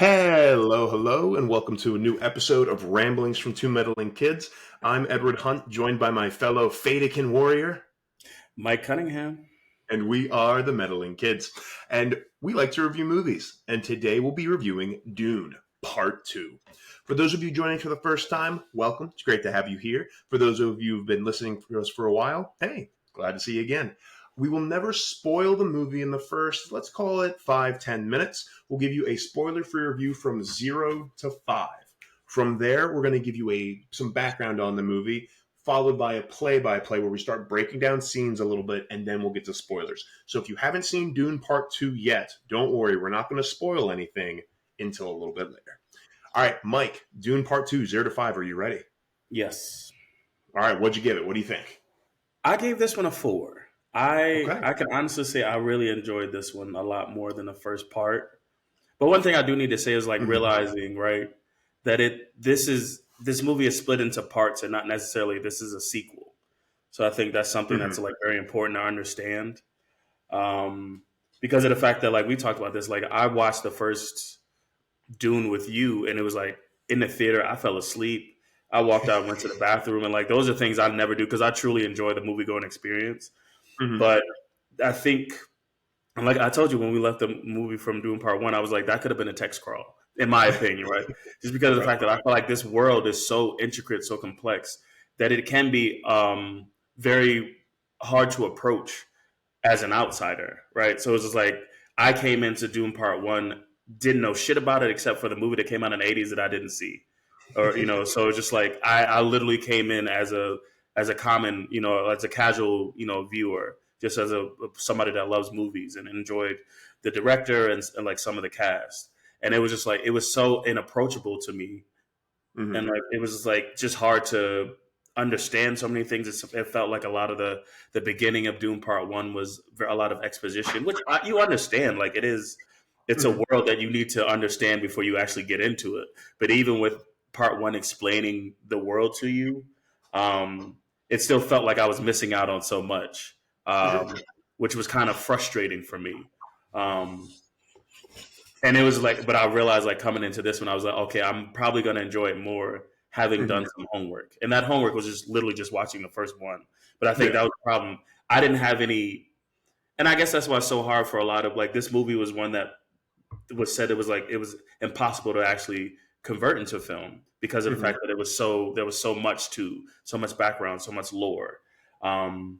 Hello, hello, and welcome to a new episode of Ramblings from Two Meddling Kids. I'm Edward Hunt, joined by my fellow Fadakin warrior, Mike Cunningham. and we are the Meddling Kids. And we like to review movies, and today we'll be reviewing Dune, Part 2. For those of you joining for the first time, welcome. It's great to have you here. For those of you who've been listening to us for a while, hey, glad to see you again. We will never spoil the movie in the first, let's call it 5-10 minutes. We'll give you a spoiler-free review from 0 to 5. From there, we're going to give you some background on the movie, followed by a play-by-play where we start breaking down scenes a little bit, and then we'll get to spoilers. So if you haven't seen Dune Part 2 yet, don't worry, we're not going to spoil anything until a little bit later. All right, Mike, Dune Part 2, 0 to 5, are you ready? Yes. All right, what'd you give it? What do you think? I gave this one a 4. I can honestly say I really enjoyed this one a lot more than the first part. But one thing I do need to say is realizing, right, that this movie is split into parts and not necessarily this is a sequel. So I think that's something that's very important to understand. Because of the fact that we talked about this, I watched the first Dune with you and it was in the theater, I fell asleep. I walked out, went to the bathroom, and those are things I never do because I truly enjoy the movie going experience. But I think, like I told you when we left the movie from Dune Part 1, I was like, that could have been a text crawl, in my opinion, right? Just because of the fact that I feel like this world is so intricate, so complex, that it can be very hard to approach as an outsider, right? So it's just I came into Dune Part 1, didn't know shit about it except for the movie that came out in the 80s that I didn't see. Or, so it's just I literally came in as a common, as a casual, viewer, just as somebody that loves movies and enjoyed the director and some of the cast. And it was just it was so inapproachable to me. And it was just hard to understand so many things. It felt like a lot of the beginning of Dune Part 1 was a lot of exposition, which you understand, it's a world that you need to understand before you actually get into it. But even with Part 1 explaining the world to you, it still felt like I was missing out on so much, which was kind of frustrating for me. And it was but I realized coming into this one, I was okay, I'm probably going to enjoy it more having done some homework. And that homework was just literally just watching the first one. But I think that was the problem. I didn't have any, and I guess that's why it's so hard for a lot of this movie was one that was said it was impossible to actually convert into film because of the fact that there was so much background, so much lore. And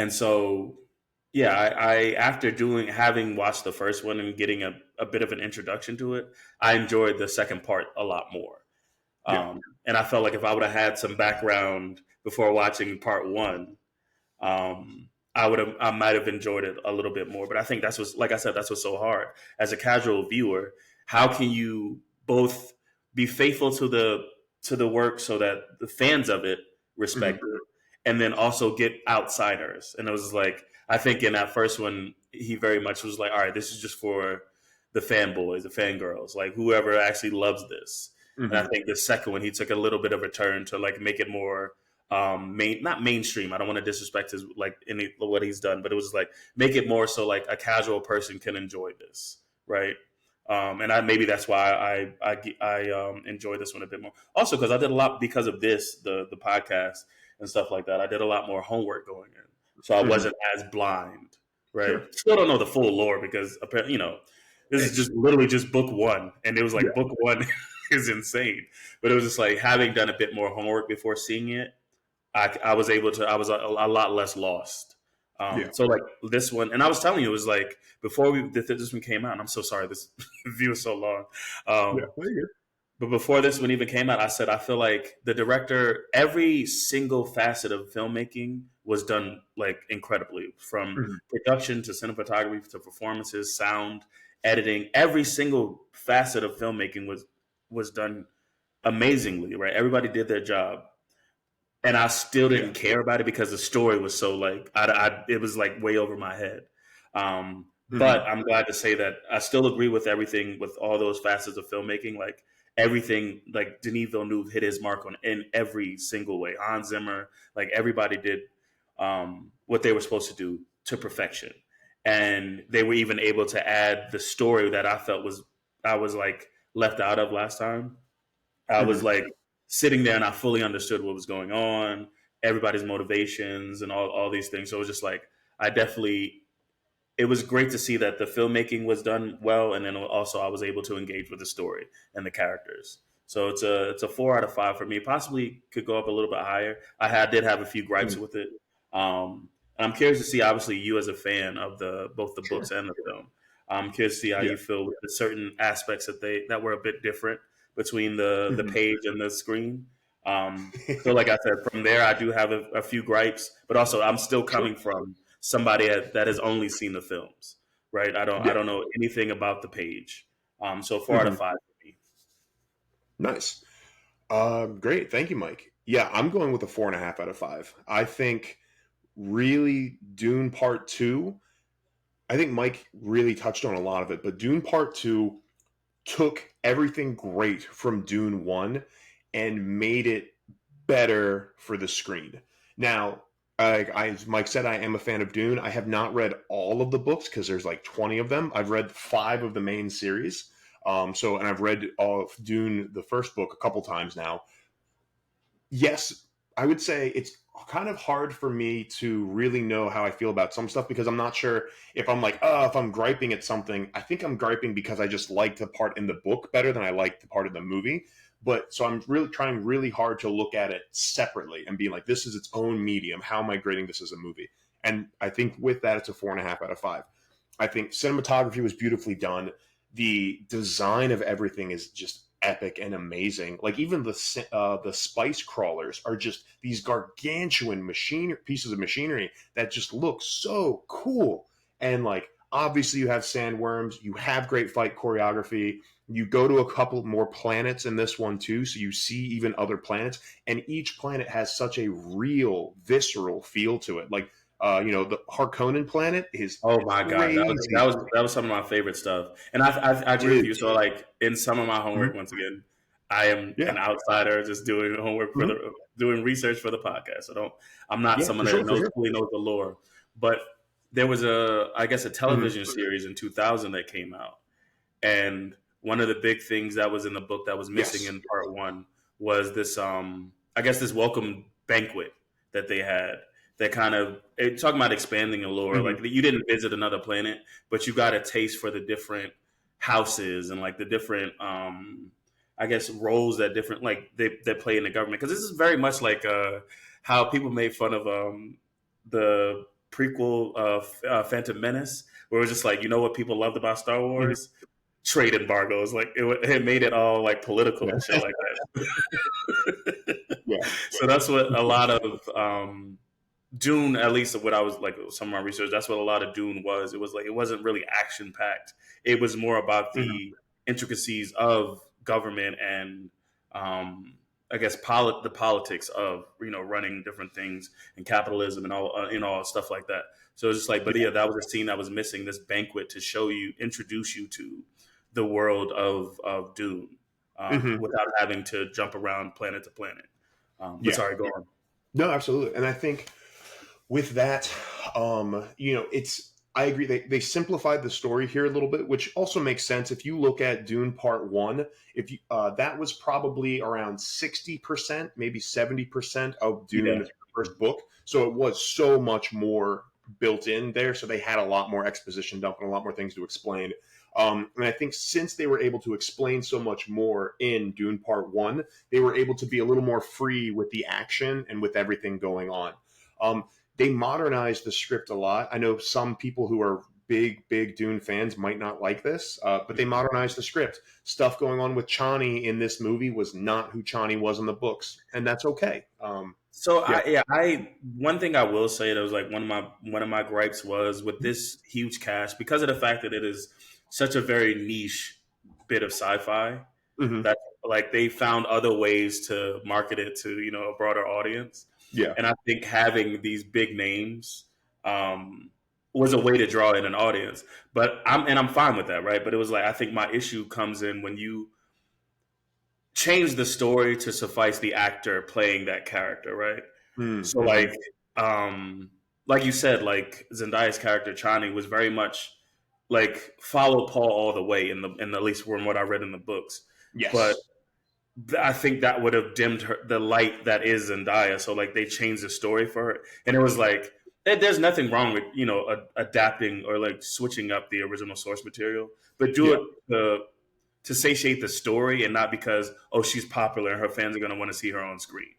so, yeah, I after having watched the first one and getting a bit of an introduction to it, I enjoyed the second part a lot more. And I felt like if I would have had some background before watching part 1, I might have enjoyed it a little bit more. But I think that's what's so hard as a casual viewer. How can you both be faithful to the work so that the fans of it respect it, and then also get outsiders? And it was I think in that first one, he very much was all right, this is just for the fanboys, the fangirls, whoever actually loves this. And I think the second one, he took a little bit of a turn to make it more not mainstream. I don't want to disrespect his what he's done, but it was make it more so a casual person can enjoy this, right? And maybe that's why I enjoy this one a bit more. Also, because I did a lot because of this, the podcast and stuff like that. I did a lot more homework going in, so I wasn't as blind, right? Sure. Still don't know the full lore because apparently, this is just literally just book 1, and it was book 1 is insane. But it was just having done a bit more homework before seeing it, I was able to. I was a lot less lost. So this one, and I was telling you, it was before this one came out. And I'm so sorry, this review is so long. But before this one even came out, I said I feel like the director, every single facet of filmmaking was done incredibly, from production to cinematography to performances, sound, editing. Every single facet of filmmaking was done amazingly. Right, everybody did their job. And I still didn't care about it because the story was so it was way over my head. But I'm glad to say that I still agree with everything, with all those facets of filmmaking. Everything, Denis Villeneuve hit his mark on in every single way. Hans Zimmer, everybody did what they were supposed to do to perfection. And they were even able to add the story that I felt was I was like left out of last time. I was Mhm. like sitting there and I fully understood what was going on, everybody's motivations and all these things. So it was just like I definitely it was great to see that the filmmaking was done well, and then also I was able to engage with the story and the characters. So it's a 4 out of 5 for me. Possibly could go up a little bit higher. Did have a few gripes Mhm. with it. I'm curious to see, obviously, you as a fan of the both the books Sure. and the film. I'm curious to see how Yeah. you feel with the certain aspects that were a bit different between the Mhm. page and the screen. So, like I said, from there I do have a few gripes, but also I'm still Sure. coming from somebody that has only seen the films, right? I Yeah. don't know anything about the page. So 4 out of Mhm. 5 for me. Nice. Great. Thank you, Mike. Yeah, I'm going with a 4.5 out of 5. I think really Dune Part Two. I think Mike really touched on a lot of it, but Dune Part Two took everything great from Dune 1 and made it better for the screen. Now, as Mike said, I am a fan of Dune. I have not read all of the books because there's like 20 of them. I've read 5 of the main series. And I've read all of Dune, the first book, a couple times now. Yes, I would say it's kind of hard for me to really know how I feel about some stuff because I'm not sure if I'm like, if I'm griping at something, I think I'm griping because I just like the part in the book better than I like the part in the movie. But so I'm really trying really hard to look at it separately and be like, this is its own medium. How am I grading this as a movie? And I think with that, it's a 4.5 out of 5. I think cinematography was beautifully done. The design of everything is just epic and amazing. Like even the spice crawlers are just these gargantuan pieces of machinery that just look so cool. And like obviously you have sandworms, you have great fight choreography. You go to a couple more planets in this one too, so you see even other planets, and each planet has such a real, visceral feel to it. Like the Harkonnen planet is Oh my god, crazy. that was some of my favorite stuff, and I agree with Dude. you. So like in some of my Mhm. homework, once again, I am Yeah. an outsider just doing homework for Mhm. the doing research for the podcast. I'm not Yeah, someone for that sure, for knows sure. fully knows the lore, but there was I guess a Mhm. television series in 2000 that came out, and one of the big things that was in the book that was missing Yes. in part one was this I guess this welcome banquet that they had that kind of talking about expanding the lore. Mhm. Like you didn't visit another planet, but you got a taste for the different houses and like the different I guess roles that different like they play in the government, because this is very much like how people made fun of the prequel of Phantom Menace, where it was just like, you know what people loved about Star Mhm. Wars? Trade embargoes. Like it made it all like political and shit Yeah. like that. Yeah. So that's what a lot of Dune, at least what I was like some of my research, that's what a lot of Dune was. It was like it wasn't really action packed. It was more about Mhm. the intricacies of government and um, I guess the politics of running different things and capitalism and all stuff like that. So it's just like, but Yeah. yeah, that was a scene that was missing. This banquet to introduce you to the world of Dune Mhm. without having to jump around planet to planet. But Yeah. sorry, go on. No, absolutely. And I think with that, it's I agree. They simplified the story here a little bit, which also makes sense. If you look at Dune Part One, if you that was probably around 60%, maybe 70% of Yeah. Dune first book. So it was so much more built in there. So they had a lot more exposition dump and a lot more things to explain. And I think since they were able to explain so much more in Dune Part One, they were able to be a little more free with the action and with everything going on. Um, they modernized the script a lot. I know some people who are big Dune fans might not like this, but they modernized the script. Stuff going on with Chani in this movie was not who Chani was in the books, and that's okay. So Yeah. I one thing I will say that was like one of my gripes was with this huge cast, because of the fact that it is such a very niche bit of sci-fi, Hmm. that like they found other ways to market it to a broader audience, Yeah. and I think having these big names was a way to draw in an audience. But I'm fine with that, right? But it was like I think my issue comes in when you change the story to suffice the actor playing that character, right? So Mm-hmm. like you said, like Zendaya's character Chani was very much like follow Paul all the way in at least from what I read in the books. But Yes. I think that would have dimmed the light that is Zendaya. So like they changed the story for her, and it was like there's nothing wrong with adapting or like switching up the original source material, but do Yeah. it to satiate the story and not because she's popular and her fans are going to want to see her on screen.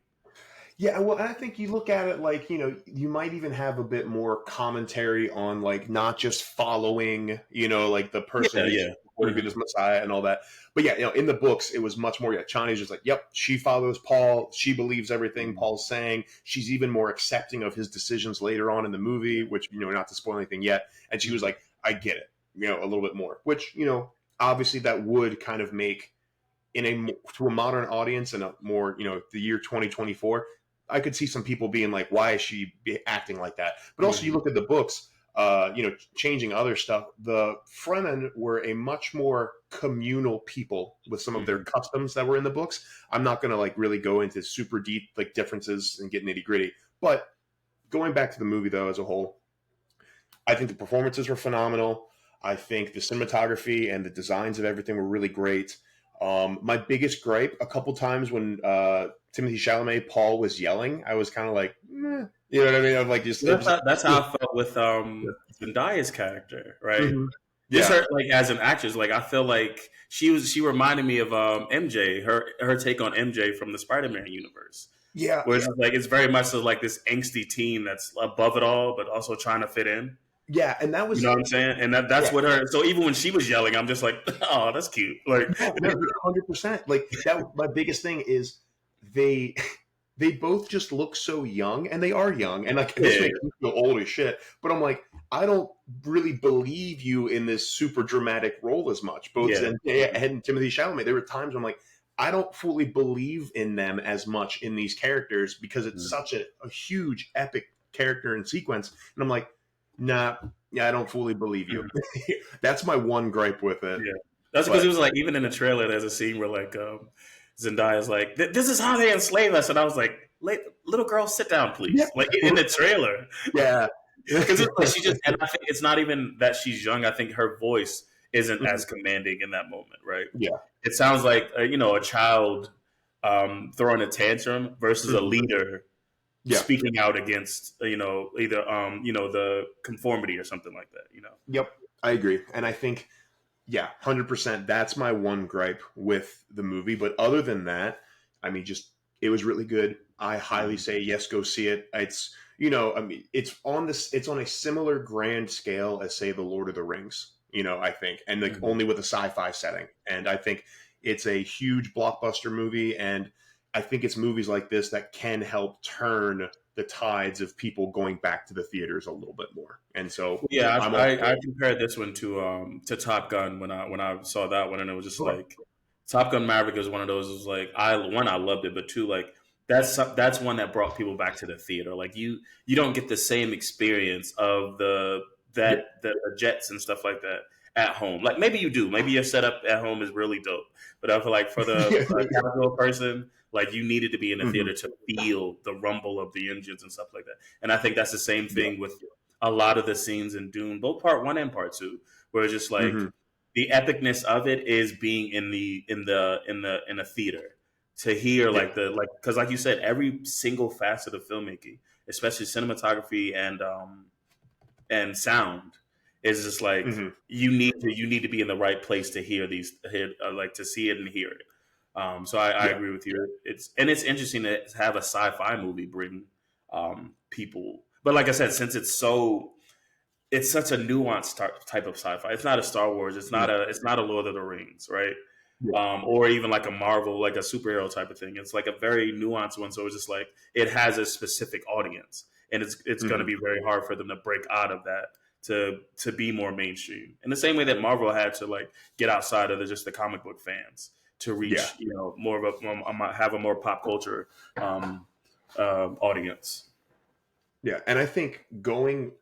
Yeah, well, I think you look at it like, you might even have a bit more commentary on like not just following, like the person Yeah, who's yeah. going to be this Messiah and all that. But yeah, in the books, it was much more, Chani's just like, yep, she follows Paul. She believes everything Paul's saying. She's even more accepting of his decisions later on in the movie, which, not to spoil anything yet. And she was like, I get it, a little bit more, which, obviously that would kind of make to a modern audience and a more, the year 2024, I could see some people being like, why is she acting like that? But also you look at the books, changing other stuff. The Fremen were a much more communal people with some of their customs that were in the books. I'm not going to like really go into super deep like differences and get nitty gritty, but going back to the movie though, as a whole, I think the performances were phenomenal. I think the cinematography and the designs of everything were really great. My biggest gripe, a couple times when Timothy Chalamet, Paul was yelling, I was kind of like, meh. You know what I mean? I'm like, That's how I felt with Zendaya's character, right? Mm-hmm. Just Yeah, her like as an actress, like I feel like she reminded me of MJ, her take on MJ from the Spider-Man universe. yeah, Where it's like it's very much so like this angsty teen that's above it all, but also trying to fit in. yeah, and that You was know what I'm saying? And that's what her. So even when she was yelling, I'm just like, oh, that's cute. Like, no, 100%. Like that, my biggest thing is they they both just look so young, and they are young, and like this makes me feel old as shit. But I'm like, I don't really believe you in this super dramatic role as much. Both Zendaya and Timothy Chalamet. There were times I'm like, I don't fully believe in them as much in these characters because it's such a huge epic character and sequence, and I'm like, nah, yeah, I don't fully believe you. That's my one gripe with it. Yeah, that's because it was like even in the trailer, there's a scene where like Zendaya's like, "This is how they enslave us," and I was like, "Little girl, sit down, please." Yeah. Like in the trailer, yeah, because it's like she just, and I think it's not even that she's young. I think her voice isn't as commanding in that moment, right? Yeah, it sounds like a child throwing a tantrum versus a leader speaking out against either the conformity or something like that. Yep, I agree, and I think 100%. That's my one gripe with the movie. But other than that, I mean, just it was really good. I highly say yes, go see it. It's I mean, it's on a similar grand scale as say the Lord of the Rings. I think, and like only with a sci-fi setting. And I think it's a huge blockbuster movie, and I think it's movies like this that can help turn the tides of people going back to the theaters a little bit more. And so, yeah, I compared this one to Top Gun when I saw that one, and it was just like Top Gun Maverick was one of those. It was like I loved it, but two, like that's one that brought people back to the theater. Like you don't get the same experience of the jets and stuff like that at home. Like maybe you do. Maybe your setup at home is really dope. But I feel like for the casual person, like you needed to be in the theater to feel the rumble of the engines and stuff like that. And I think that's the same thing with a lot of the scenes in Dune, both part one and part two, where it's just like the epicness of it is being in a theater to hear because like you said, every single facet of filmmaking, especially cinematography and sound, is just like you need to be in the right place to hear to see it and hear it. So I agree with you. It's interesting to have a sci-fi movie bring people, but like I said, since it's such a nuanced type of sci-fi. It's not a Star Wars. It's not a Lord of the Rings, right? Or even like a Marvel, like a superhero type of thing. It's like a very nuanced one. So it's just like it has a specific audience, and it's going to be very hard for them to break out of that to be more mainstream. In the same way that Marvel had to like get outside of just the comic book fans to reach more of have a more pop culture audience. Yeah, and I think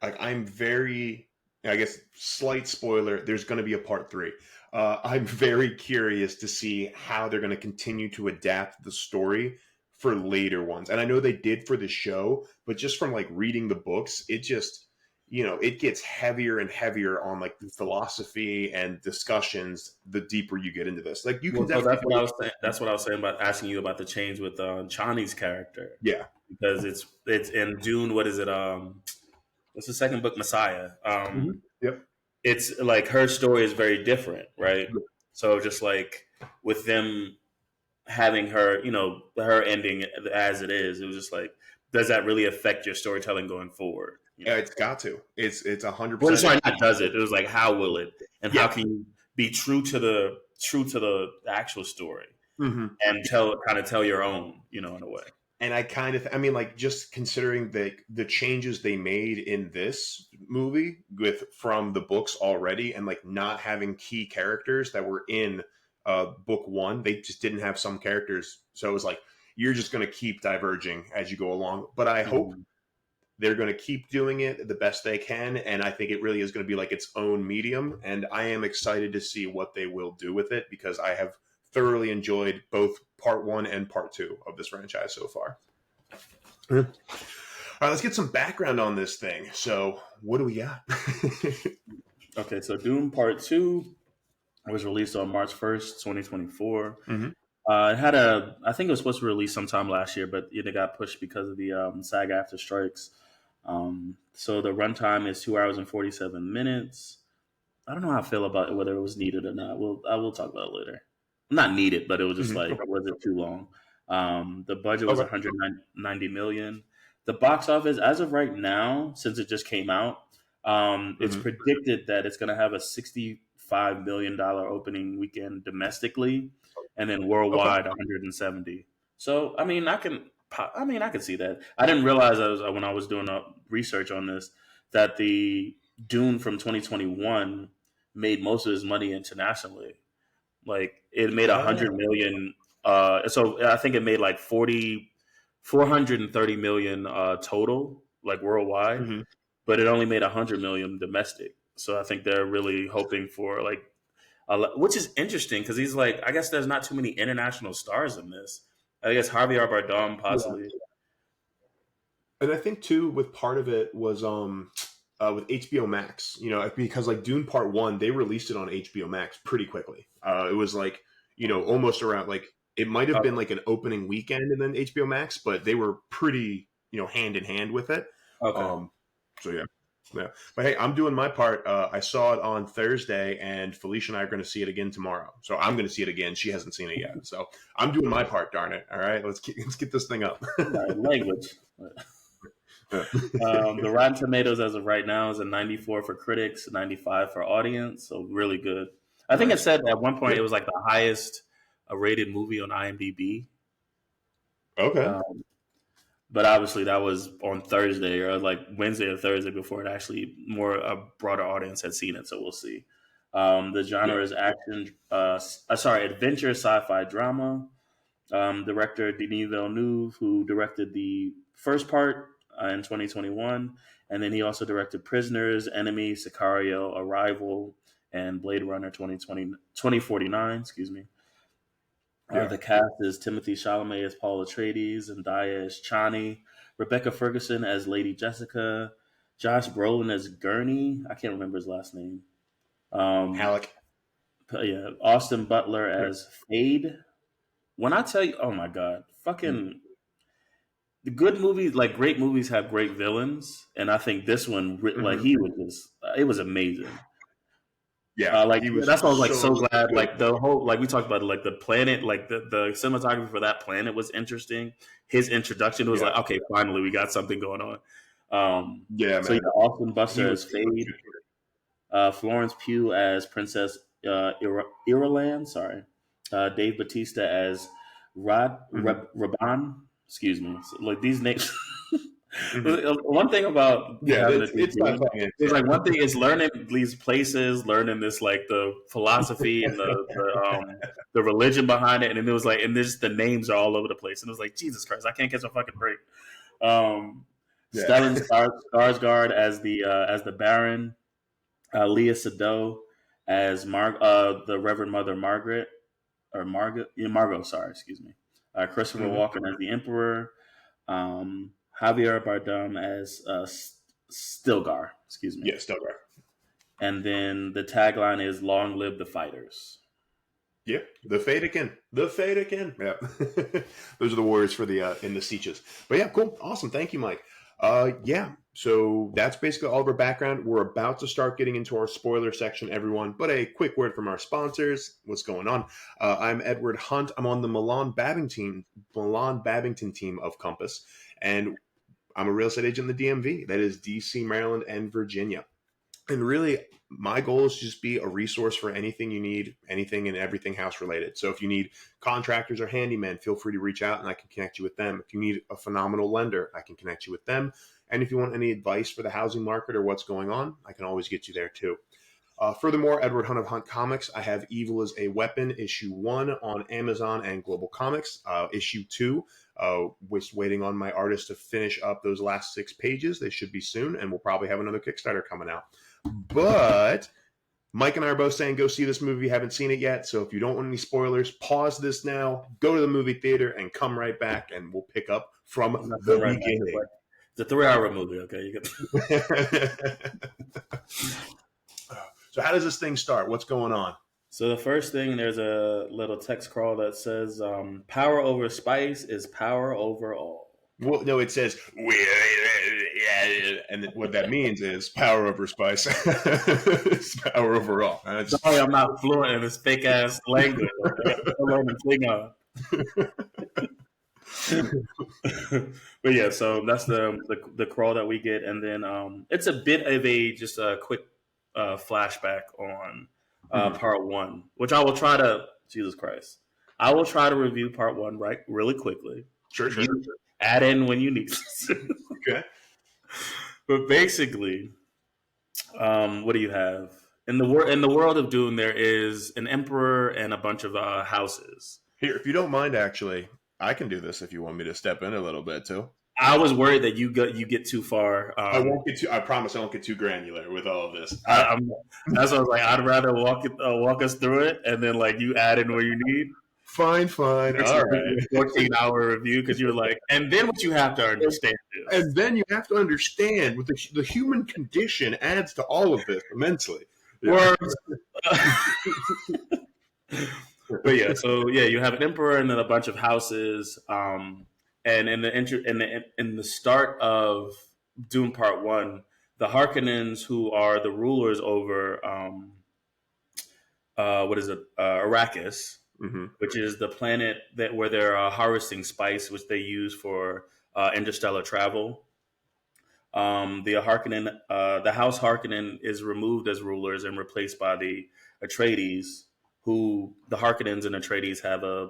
I'm very, I guess, slight spoiler, there's going to be a part 3. I'm very curious to see how they're going to continue to adapt the story for later ones. And I know they did for the show, but just from like reading the books, it gets heavier and heavier on like the philosophy and discussions the deeper you get into this. Like you can Well, so that's what definitely, I was saying. That's what I was saying about asking you about the change with Chani's character, yeah. because it's in Dune. What is it? What's the second book? Messiah. Yep. It's like her story is very different, right? So just like with them having her, her ending as it is, it was just like, does that really affect your storytelling going forward? Yeah, it's got to. It's 100%. Well, sorry, not does it. It was like, how will it, and how Yeah. can you be true to the actual story Mm-hmm. and kind of tell your own, in a way. And I mean, like, just considering the changes they made in this movie from the books already, and like not having key characters that were in book one, they just didn't have some characters. So it was like, you're just going to keep diverging as you go along. But I hope they're going to keep doing it the best they can. And I think it really is going to be like its own medium. And I am excited to see what they will do with it, because I have thoroughly enjoyed both part one and part two of this franchise so far. All right, let's get some background on this thing. So what do we got? Okay, so Dune Part 2 was released on March 1st, 2024. Mm-hmm. I think it was supposed to release sometime last year, but it got pushed because of the SAG-AFTRA strikes. So the runtime is 2 hours and 47 minutes. I don't know how I feel about whether it was needed or not. I will talk about it later. Not needed, but it was just like, was it too long? The budget was 190 million. The box office, as of right now, since it just came out, it's predicted that it's going to have a $65 million opening weekend domestically, and then worldwide 170. So I mean, I can see that. I didn't realize when I was doing research on this that the Dune from 2021 made most of his money internationally. Like it made 100 million. So I think it made like 430 million total, like worldwide, but it only made 100 million domestic. So I think they're really hoping for like, which is interesting because he's like, I guess there's not too many international stars in this. I guess Javier Bardem possibly. Yeah. And I think too, with part of it was with HBO Max, because like Dune Part 1, they released it on HBO Max pretty quickly. It was like, almost around, like, it might have been like an opening weekend and then HBO Max, but they were pretty, hand in hand with it. Okay. So yeah. But hey, I'm doing my part. I saw it on Thursday, and Felicia and I are going to see it again tomorrow. So I'm going to see it again. She hasn't seen it yet. So I'm doing my part, darn it. All right, let's get this thing up. Language. The Rotten Tomatoes as of right now is a 94 for critics, 95 for audience, so really good. I think it said at one point it was like the highest rated movie on IMDb. Okay. But obviously that was on Thursday or like Wednesday or Thursday before it actually a broader audience had seen it, so we'll see. The genre is action, adventure, sci-fi, drama. Director Denis Villeneuve, who directed the first part in 2021, and then he also directed Prisoners, Enemy, Sicario, Arrival, and Blade Runner 2049. Excuse me. The cast is Timothy Chalamet as Paul Atreides, and Zendaya as Chani, Rebecca Ferguson as Lady Jessica, Josh Brolin as Gurney. I can't remember his last name. Halleck. Yeah, Austin Butler as Fade. When I tell you, oh my god, fucking the good movies, like great movies, have great villains, and I think this one, like he was just, it was amazing. Yeah, that's why I was like so glad. Like the whole, like we talked about, like the planet, like the cinematography for that planet was interesting. His introduction was like, okay, finally we got something going on. So man. Austin Butler as Fade, Florence Pugh as Princess Irulan. Sorry, Dave Bautista as Raban. Excuse me. So, like these names. One thing about it's like one thing is learning these places, learning this like the philosophy and the religion behind it, and then it was like, and there's the names are all over the place, and it was like, Jesus Christ, I can't catch a fucking break. Stellan Skarsgård as the Baron, Leah Sado as the Reverend Mother Margaret or Margot. Sorry, excuse me. Christopher Walken as the Emperor. Javier Bardem as Stilgar, excuse me. Yeah, still there. And then the tagline is "Long live the fighters." Yeah, the Fadekin. The Fadekin. Yeah. Those are the warriors for the in the sieges. But yeah, cool. Awesome. Thank you, Mike. Yeah. So that's basically all of our background. We're about to start getting into our spoiler section, everyone. But a quick word from our sponsors. What's going on? I'm Edward Hunt. I'm on the Milan Babington team of Compass. And I'm a real estate agent in the DMV. That is DC, Maryland, and Virginia. And really, my goal is to just be a resource for anything you need, anything and everything house related. So if you need contractors or handymen, feel free to reach out and I can connect you with them. If you need a phenomenal lender, I can connect you with them. And if you want any advice for the housing market or what's going on, I can always get you there too. Furthermore, Edward Hunt of Hunt Comics. I have Evil is a Weapon, issue 1 on Amazon and Global Comics. Issue 2, was waiting on my artist to finish up those last 6 pages. They should be soon, and we'll probably have another Kickstarter coming out. But Mike and I are both saying go see this movie if you haven't seen it yet. So if you don't want any spoilers, pause this now, go to the movie theater, and come right back, and we'll pick up from the beginning. It's a 3-hour movie, okay? You get... So how does this thing start? What's going on? So the first thing, there's a little text crawl that says, power over spice is power over all. Well, no, it says, and what that means is power over spice. It's power over all. Sorry, I'm not fluent in this fake ass language. But yeah, so that's the crawl that we get, and then it's a bit of just a quick flashback on part 1, which I will try to. Jesus Christ, I will try to review part 1 really quickly. Sure. Add in when you need. Okay. But basically, what do you have in the world of Dune? There is an emperor and a bunch of houses. Here, if you don't mind, actually, I can do this if you want me to step in a little bit too. I was worried that you get too far. I won't get too. I promise I won't get too granular with all of this. That's what I was like. I'd rather walk us through it, and then like you add in where you need. Fine. All right. 14-hour review because you're like, and then what you have to understand is, and then you have to understand what the human condition adds to all of this immensely. Yeah. But yeah, so yeah, you have an emperor and then a bunch of houses. And in the start of Dune Part 1, the Harkonnens, who are the rulers over Arrakis, which is the planet where they're harvesting spice, which they use for interstellar travel. The House Harkonnen is removed as rulers and replaced by the Atreides, who the Harkonnens and Atreides have a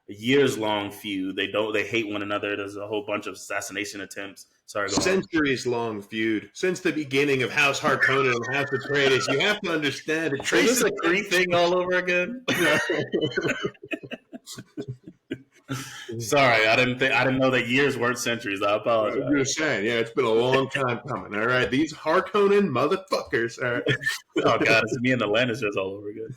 years-long feud. They hate one another. There's a whole bunch of assassination attempts. Centuries-long feud since the beginning of House Harkonnen and House Atreides. You have to understand. Is this a Kree thing all over again? Sorry, I didn't know that years weren't centuries. I apologize. I'm just saying, yeah, it's been a long time coming. All right, these Harkonnen motherfuckers. All right. Oh God, it's me and the Lannisters all over again.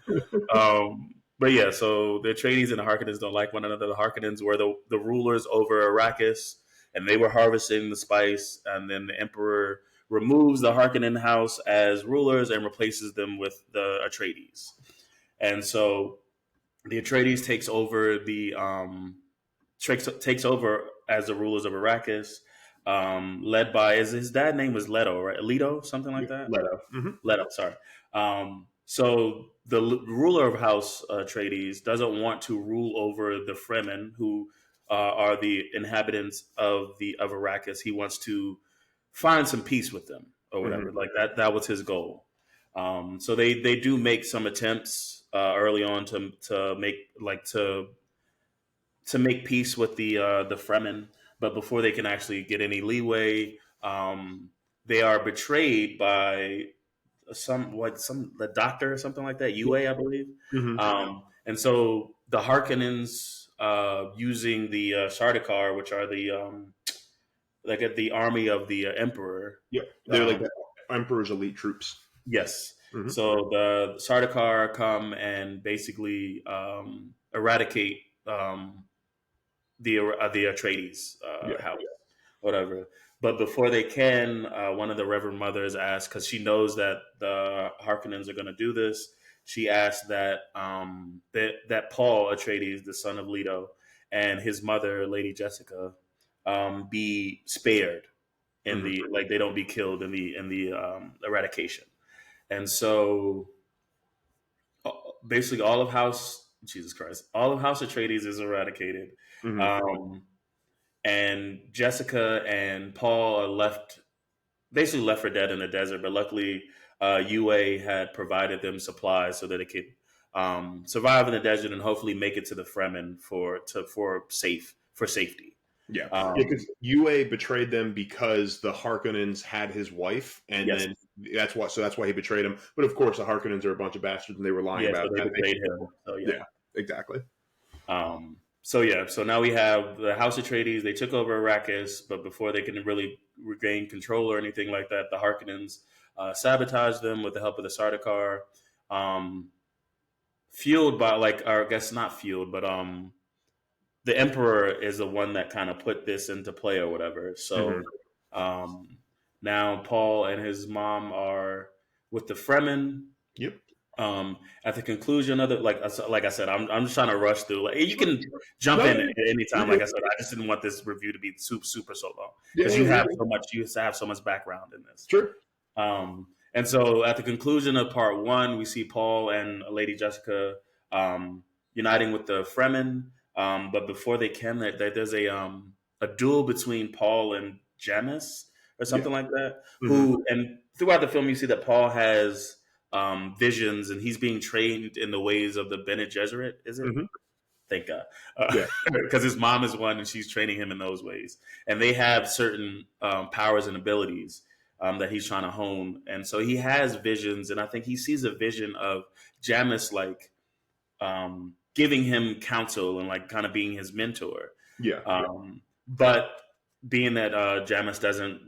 But yeah, so the Atreides and the Harkonnens don't like one another. The Harkonnens were the rulers over Arrakis, and they were harvesting the spice. And then the Emperor removes the Harkonnen house as rulers and replaces them with the Atreides. And so the Atreides takes over as the rulers of Arrakis, led by his dad name was Leto, right? Leto, something like that. Leto. Mm-hmm. Leto, sorry. So the ruler of House Atreides doesn't want to rule over the Fremen, who are the inhabitants of Arrakis. He wants to find some peace with them or whatever. Mm-hmm. Like that was his goal. So they do make some attempts early on to make peace with the Fremen, but before they can actually get any leeway, they are betrayed by the doctor or something like that, UA, I believe. Mm-hmm. And so the Harkonnens, using the Sardaukar, which are the army of the Emperor. Yeah, they're like the Emperor's elite troops. Yes. Mm-hmm. So the Sardaukar come and basically eradicate the Atreides house, whatever. But before they can, one of the Reverend Mothers asks, because she knows that the Harkonnens are going to do this. She asks that Paul Atreides, the son of Leto, and his mother, Lady Jessica, be spared in Mhm. the like they don't be killed in the eradication. And so basically, all of House Jesus Christ, all of House Atreides is eradicated. Mhm. Um, and Jessica and Paul are basically left for dead in the desert. But luckily, UA had provided them supplies so that it could survive in the desert and hopefully make it to the Fremen for safety. Yeah, Um, because UA betrayed them because the Harkonnens had his wife, and yes, then that's why he betrayed him. But of course, the Harkonnens are a bunch of bastards, and they were lying yeah. So about they that. betrayed him. So yeah. Yeah, exactly. So now we have the House Atreides. They took over Arrakis, but before they can really regain control or anything like that, the Harkonnens sabotaged them with the help of the Sardaukar. Fueled by or I guess not fueled, but the Emperor is the one that kind of put this into play or whatever. Hmm. So um, now Paul and his mom are with the Fremen. Yep. At the conclusion of it, like I said, I'm just trying to rush through. Like you can jump No, in at any you're time. Like good. I said, I just didn't want this review to be super so long Yeah, because yeah, you're good. you have so much background in this. Sure. And so at the conclusion of part one, we see Paul and Lady Jessica um, uniting with the Fremen. But before they can, there's a duel between Paul and Jamis or Yeah. something like that. Hmm. And throughout the film, you see that Paul has visions and he's being trained in the ways of the Bene Gesserit. Is it? Hmm. Thank God, Yeah. because his mom is one and she's training him in those ways, and they have certain powers and abilities that he's trying to hone, and so he has visions, and I think he sees a vision of Jamis giving him counsel and like kind of being his mentor, Yeah. but being that Jamis doesn't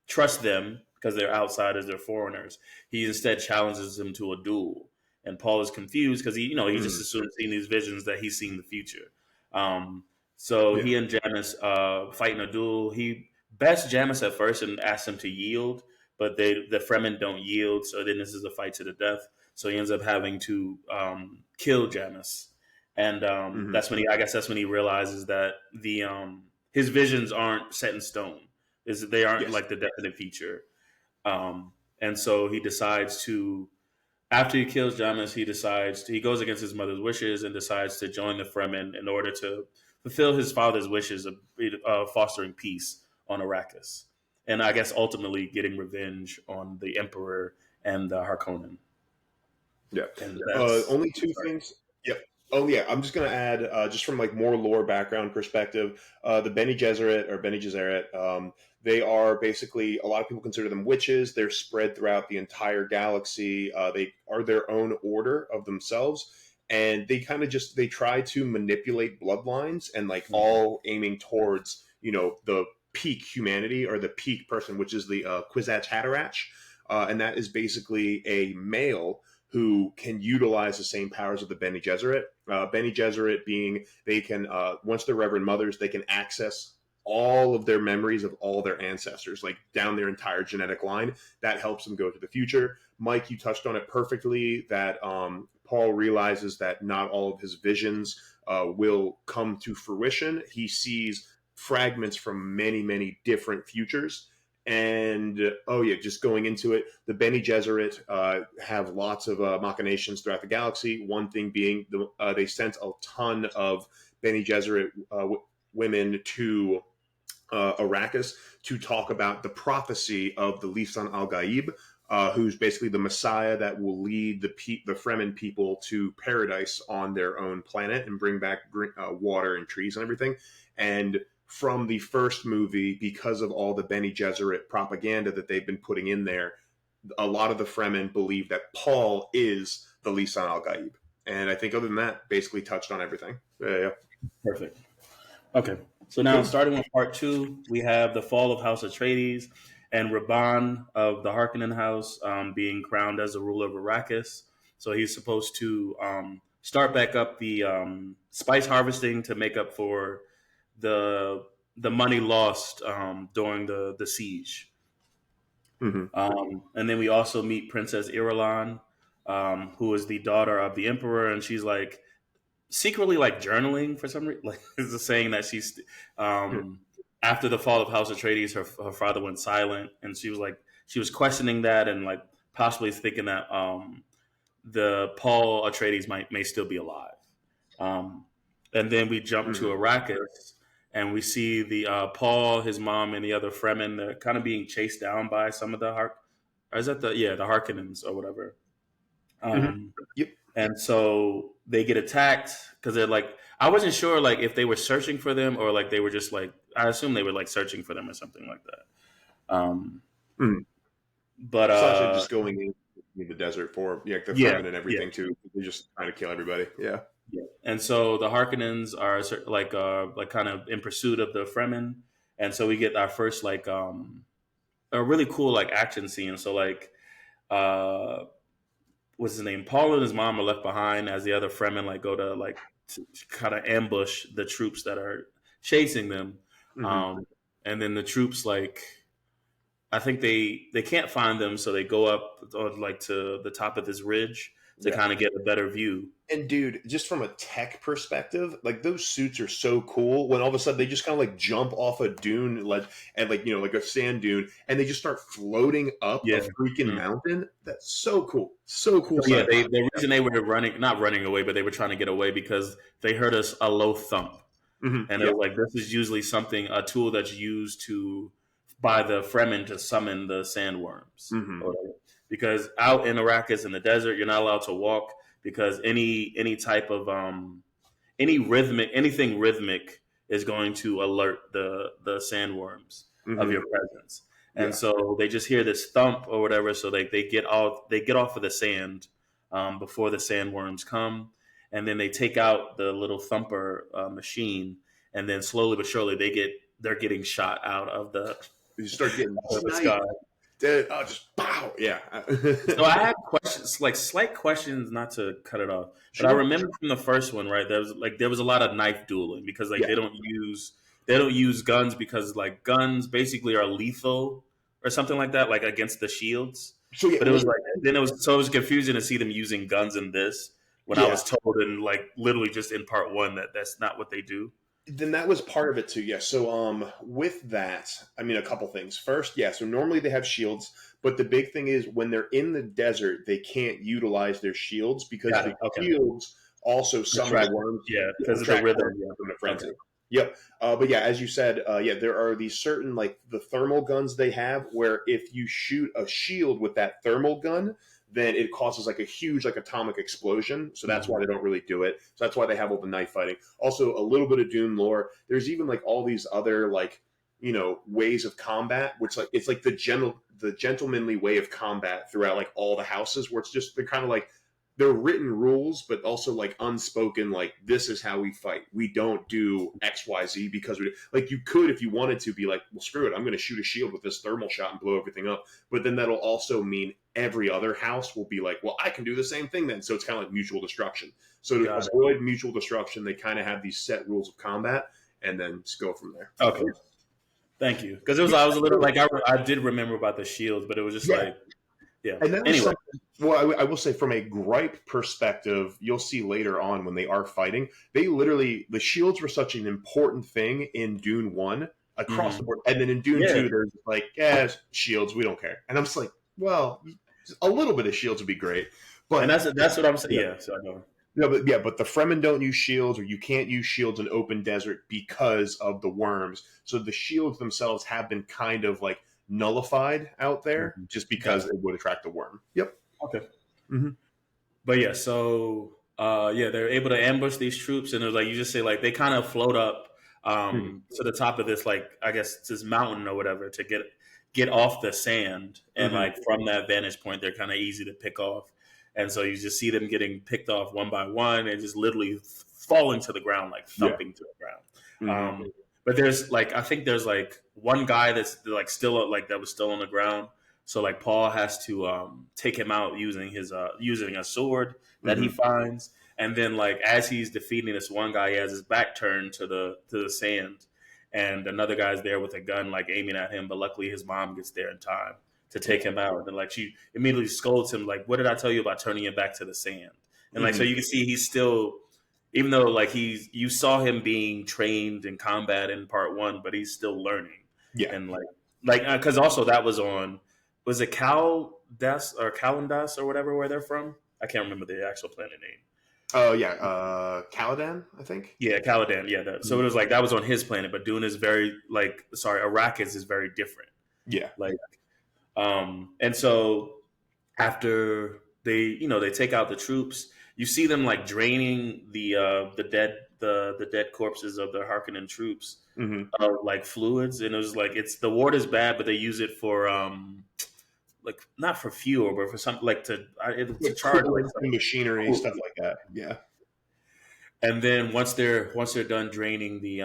trust them because they're outsiders, they're foreigners, he instead challenges them to a duel. And Paul is confused because he just Mm. assumes seeing these visions that he's seeing the future. So Yeah. he and Jamis fight in a duel. He bests Jamis at first and asks him to yield, but the Fremen don't yield. So then this is a fight to the death. So he ends up having to kill Jamis, and Hmm. that's when he realizes that his visions aren't set in stone. They aren't Yes. like the definite feature. And so he decides to, after he kills Jamis, he goes against his mother's wishes and decides to join the Fremen in order to fulfill his father's wishes of fostering peace on Arrakis, and I guess ultimately getting revenge on the Emperor and the Harkonnen. Yeah. And that's Only two things. Yep. Oh yeah. I'm just gonna add, just from like more lore background perspective, the Bene Gesserit or Bene Gesserit, they are basically, a lot of people consider them witches. They're spread throughout the entire galaxy. They are their own order of themselves, and they kind of just they try to manipulate bloodlines and like all aiming towards the peak humanity or the peak person, which is the Kwisatz Haderach, and that is basically a male who can utilize the same powers of the Bene Gesserit. Bene Gesserit being they can, once they're Reverend Mothers, they can access all of their memories of all their ancestors, like down their entire genetic line. That helps them go to the future. Mike, you touched on it perfectly, that Paul realizes that not all of his visions will come to fruition. He sees fragments from many different futures. And oh yeah, just going into it, the Bene Gesserit have lots of machinations throughout the galaxy. One thing being, they sent a ton of Bene Gesserit women to Arrakis to talk about the prophecy of the Lisan al Gaib, who's basically the Messiah that will lead the Fremen people to paradise on their own planet and bring back water and trees and everything. And from the first movie, because of all the Bene Gesserit propaganda that they've been putting in there, a lot of the Fremen believe that Paul is the Lisan al Gaib. And I think other than that, basically touched on everything. Yeah. Perfect. Okay. So now, Cool. starting with part two, we have the fall of House Atreides and Raban of the Harkonnen House being crowned as the ruler of Arrakis. So he's supposed to start back up the spice harvesting to make up for the the money lost during the siege. Mm-hmm. And then we also meet Princess Irulan, who is the daughter of the emperor, and she's like secretly like journaling for some reason. Like it's saying that she's after the fall of House Atreides, her father went silent, and she was questioning that and like possibly thinking that the Paul Atreides may still be alive. And then we jump to Arrakis, and we see the Paul, his mom, and the other Fremen. They're kind of being chased down by some of the the Harkonnens or whatever. Yep. And so they get attacked because they're like, I wasn't sure like if they were searching for them or like they were just like, I assume they were like searching for them or something like that. But Sasha just going in the desert for the Fremen and everything too. They just trying to kill everybody. Yeah. And so the Harkonnens are like kind of in pursuit of the Fremen, and so we get our first like a really cool like action scene. So like what's his name? Paul and his mom are left behind as the other Fremen like go to like to kind of ambush the troops that are chasing them. And then the troops like I think they can't find them, so they go up like to the top of this ridge to kind of get a better view. And dude, just from a tech perspective, like those suits are so cool when all of a sudden they just kind of like jump off a dune and like, you know, like a sand dune, and they just start floating up a freaking mountain. That's so cool. So cool. Yeah, the reason they were not running away, but they were trying to get away because they heard a low thump. And it was like, this is usually a tool that's used by the Fremen to summon the sandworms. Because out in Arrakis in the desert, you're not allowed to walk because any type of anything rhythmic is going to alert the sandworms of your presence. And so they just hear this thump or whatever, so they get off of the sand before the sandworms come, and then they take out the little thumper machine, and then slowly but surely they're getting shot out of the. You start getting the sky. Just pow, yeah. So I have questions, like slight questions, not to cut it off. But I remember from the first one, right? There was a lot of knife dueling because like they don't use guns because like guns basically are lethal or something like that, like against the shields. But it was like it was confusing to see them using guns in this when I was told in like literally just in part one that's not what they do. Then that was part of it too, yes. So with that, I mean a couple things. First, so normally they have shields, but the big thing is when they're in the desert, they can't utilize their shields because the shields also summon the worms. Yeah, because of the rhythm. Frenzy. Yep. But as you said, there are these certain like the thermal guns they have where if you shoot a shield with that thermal gun, then it causes like a huge like atomic explosion. So that's why they don't really do it. So that's why they have all the knife fighting. Also, a little bit of Dune lore. There's even like all these other like, you know, ways of combat, which like it's like the gentlemanly way of combat throughout like all the houses, where it's just they're kind of like they're written rules, but also like unspoken, like this is how we fight. We don't do X, Y, Z because like you could, if you wanted to be like, well, screw it. I'm going to shoot a shield with this thermal shot and blow everything up. But then that'll also mean every other house will be like, well, I can do the same thing then. So it's kind of like mutual destruction. So to avoid mutual destruction, they kind of have these set rules of combat and then just go from there. Okay. Thank you. Because I was a little like, I did remember about the shields, but it was just like, and that anyway. Well, I will say from a gripe perspective, you'll see later on when they are fighting, the shields were such an important thing in Dune 1 across the board. And then in Dune 2, there's like, shields, we don't care. And I'm just like, well, a little bit of shields would be great. But and that's what I'm saying. Yeah, so I know. But the Fremen don't use shields, or you can't use shields in open desert because of the worms. So the shields themselves have been kind of like nullified out there just because it would attract the worm. Yep. Okay. But so they're able to ambush these troops, and it was like you just say like they kind of float up to the top of this like I guess it's this mountain or whatever to get off the sand, and like from that vantage point they're kind of easy to pick off, and so you just see them getting picked off one by one and just literally falling to the ground, like thumping to the ground. But there's like I think there's like one guy that's like still like that was still on the ground. So like Paul has to take him out using a sword that he finds, and then like as he's defeating this one guy, he has his back turned to the sand, and another guy's there with a gun, like aiming at him. But luckily, his mom gets there in time to take him out. And like she immediately scolds him, like, "What did I tell you about turning it back to the sand?" And like so, you can see he's still, even though like you saw him being trained in combat in part one, but he's still learning. Yeah, and like because also that was it Calendas or whatever where they're from? I can't remember the actual planet name. Oh yeah, Caladan, I think. Yeah, Caladan. Yeah, so it was like that was on his planet, but Dune is very Arrakis is very different. Yeah, Like, and so after they take out the troops, you see them like draining the dead corpses of the Harkonnen troops of like fluids, and it was like the water's bad, but they use it for like not for fuel, but for something like to charge like machinery, stuff like that. Yeah. And then once they're done draining the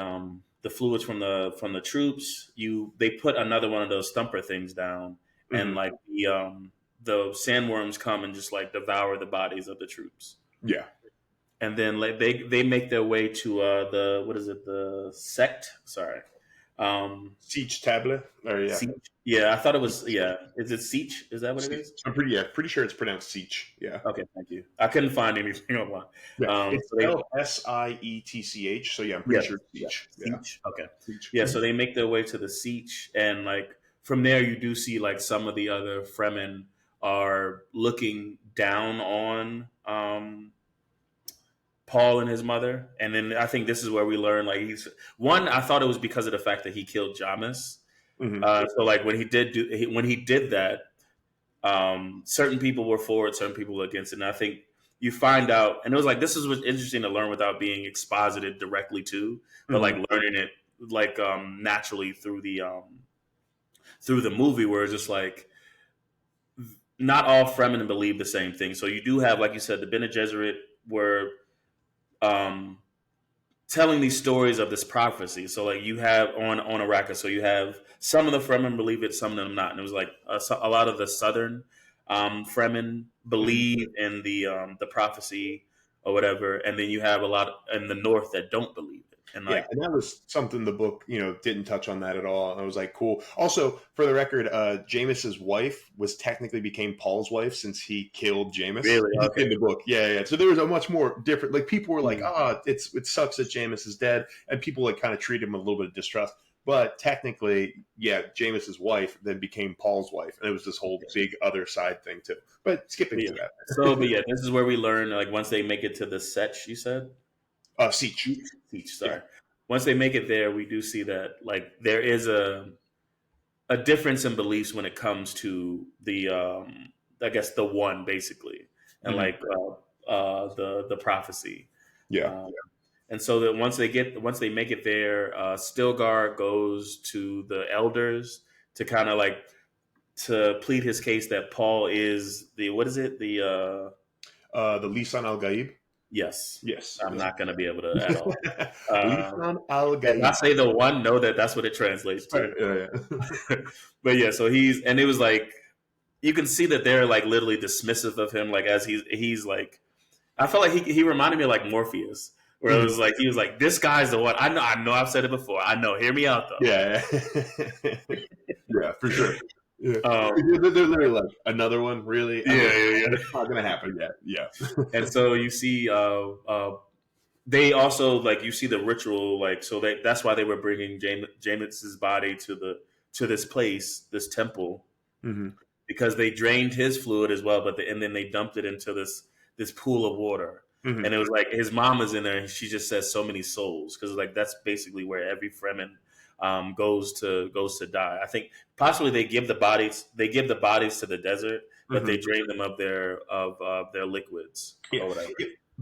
fluids from the troops, they put another one of those thumper things down, and like the sandworms come and just like devour the bodies of the troops. Yeah. And then like they make their way to the sect? Sorry. Siege tablet. Or yeah. Siege? Yeah, I thought it was Is it Siege? Is that what it is? I'm pretty sure it's pronounced Siege. Yeah. Okay, thank you. I couldn't find anything online. Yeah. It's Sietch. So yeah, I'm pretty sure it's Siege. Yeah. Siege. Okay. Siege. Yeah, so they make their way to the Siege, and like from there you do see like some of the other Fremen are looking down on Paul and his mother. And then I think this is where we learn like I thought it was because of the fact that he killed Jamis. So like when he did that, certain people were for it, certain people were against it. And I think you find out, and it was like, this is what's interesting to learn without being exposited directly to, but like learning it like naturally through the movie, where it's just like not all Fremen believe the same thing. So you do have, like you said, the Bene Gesserit were telling these stories of this prophecy. So like you have on Arrakis, so you have some of the Fremen believe it, some of them not. And it was like a lot of the southern Fremen believe in the prophecy or whatever, and then you have a lot in the north that don't believe it. And like, and that was something the book, didn't touch on that at all. And I was like, cool. Also, for the record, Jameis's wife became Paul's wife since he killed Jameis. Really? Okay. In the book. Yeah. So there was a much more different, like people were like, it sucks that Jameis is dead. And people like kind of treated him with a little bit of distrust. But technically, Jameis's wife then became Paul's wife. And it was this whole big other side thing too. But skipping to that. This is where we learn, like once they make it to the Setch, you said? Siege. Sorry. Yeah. Once they make it there, we do see that like there is a difference in beliefs when it comes to the I guess the one basically, and like the prophecy. Yeah. And so that once they make it there, Stilgar goes to the elders to kind of like to plead his case that Paul is the Lisan al Gaib. Yes. Yes. I'm not going to be able to at all. Lisan al Gaib. I say the one, know that's what it translates to. Yeah. But yeah, so it was like, you can see that they're like literally dismissive of him. Like as he's like, I felt like he reminded me of like Morpheus, where it was like, he was like, this guy's the one. I know I've said it before. I know. Hear me out though. Yeah. Yeah, for sure. Yeah. They're literally like another one, really. It's not gonna happen yet. Yeah. And so you see, they also like you see the ritual, like so that's why they were bringing Jameis's body to this place, this temple, because they drained his fluid as well, and then they dumped it into this pool of water, and it was like his mom is in there, and she just says so many souls because like that's basically where every Fremen goes to die. I think possibly they give the bodies to the desert, but they drain them of their liquids or whatever.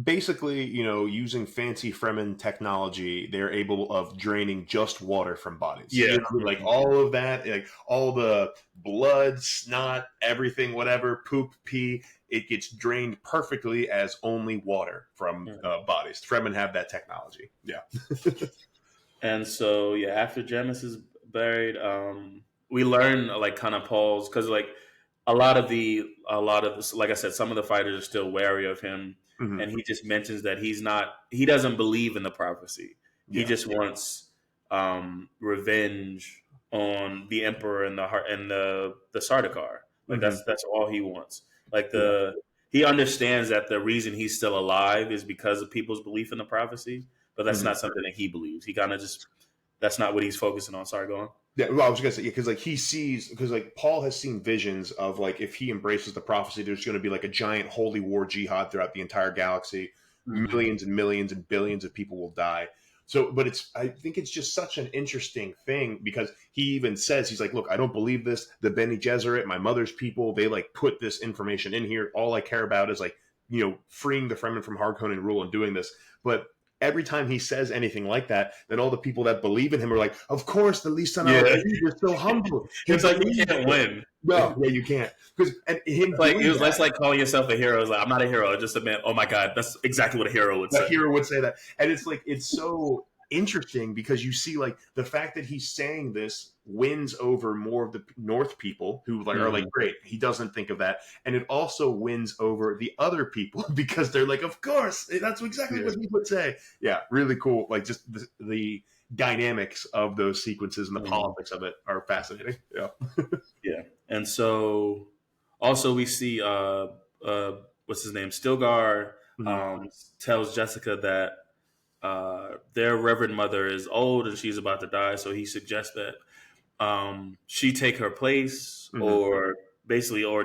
Basically, using fancy Fremen technology, they're able of draining just water from bodies. Yeah, like all of that, like all the blood, snot, everything, whatever, poop, pee, it gets drained perfectly as only water from bodies. Fremen have that technology. Yeah. And so, after Jamis is buried, we learn like kind of Paul's, because like a lot of this, like I said, some of the fighters are still wary of him, and he just mentions that he doesn't believe in the prophecy. He just wants revenge on the emperor and the Sardaukar. Like Mm-hmm. that's all he wants. Like Yeah. he understands that the reason he's still alive is because of people's belief in the prophecy, but that's Mm-hmm. not something that he believes. He kind of just that's not what he's focusing on. Sorry, go on. Yeah, well, I was gonna say, yeah, because like he sees, because like Paul has seen visions of like if he embraces the prophecy, there's going to be like a giant holy war jihad throughout the entire galaxy. Mm-hmm. Millions and millions and billions of people will die. So, but I think it's just such an interesting thing because he even says, he's like, look, I don't believe this. The Bene Gesserit, my mother's people, they like put this information in here. All I care about is like, freeing the Fremen from Harkonnen rule and doing this. But every time he says anything like that, then all the people that believe in him are like, of course, the Lisan al Gaib is so humble. It's like you can't win. No, yeah, you can't. Because That's like calling yourself a hero. It's like I'm not a hero. I just admit, oh my god, that's exactly what a hero would say. A hero would say that, and it's like it's so interesting because you see like the fact that he's saying this wins over more of the North people who like are like, great, he doesn't think of that, and it also wins over the other people because they're like, of course, that's exactly what he would say. Yeah, really cool. Like just the dynamics of those sequences and the politics of it are fascinating. Yeah. Yeah. And so also we see what's his name? Stilgar tells Jessica that their Reverend Mother is old and she's about to die, so he suggests that she take her place or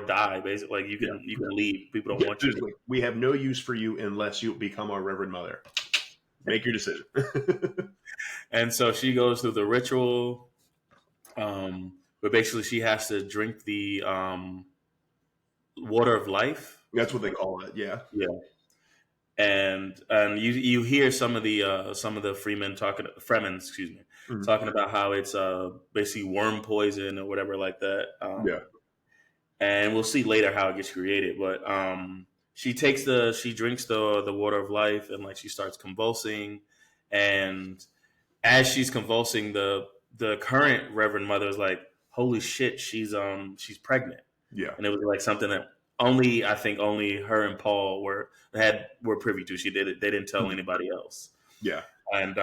die. Basically, like you can leave. People don't want you. We have no use for you unless you become our Reverend Mother. Make your decision. And so she goes through the ritual, but basically she has to drink the water of life. That's what they call it. Yeah. Yeah. And you hear some of the Fremen talking about how it's basically worm poison or whatever like that. And we'll see later how it gets created. But she drinks the water of life and like she starts convulsing, and as she's convulsing, the current Reverend Mother is like, holy shit, she's pregnant. Yeah. And it was like something that only her and Paul were privy to. They didn't tell anybody else. Yeah. And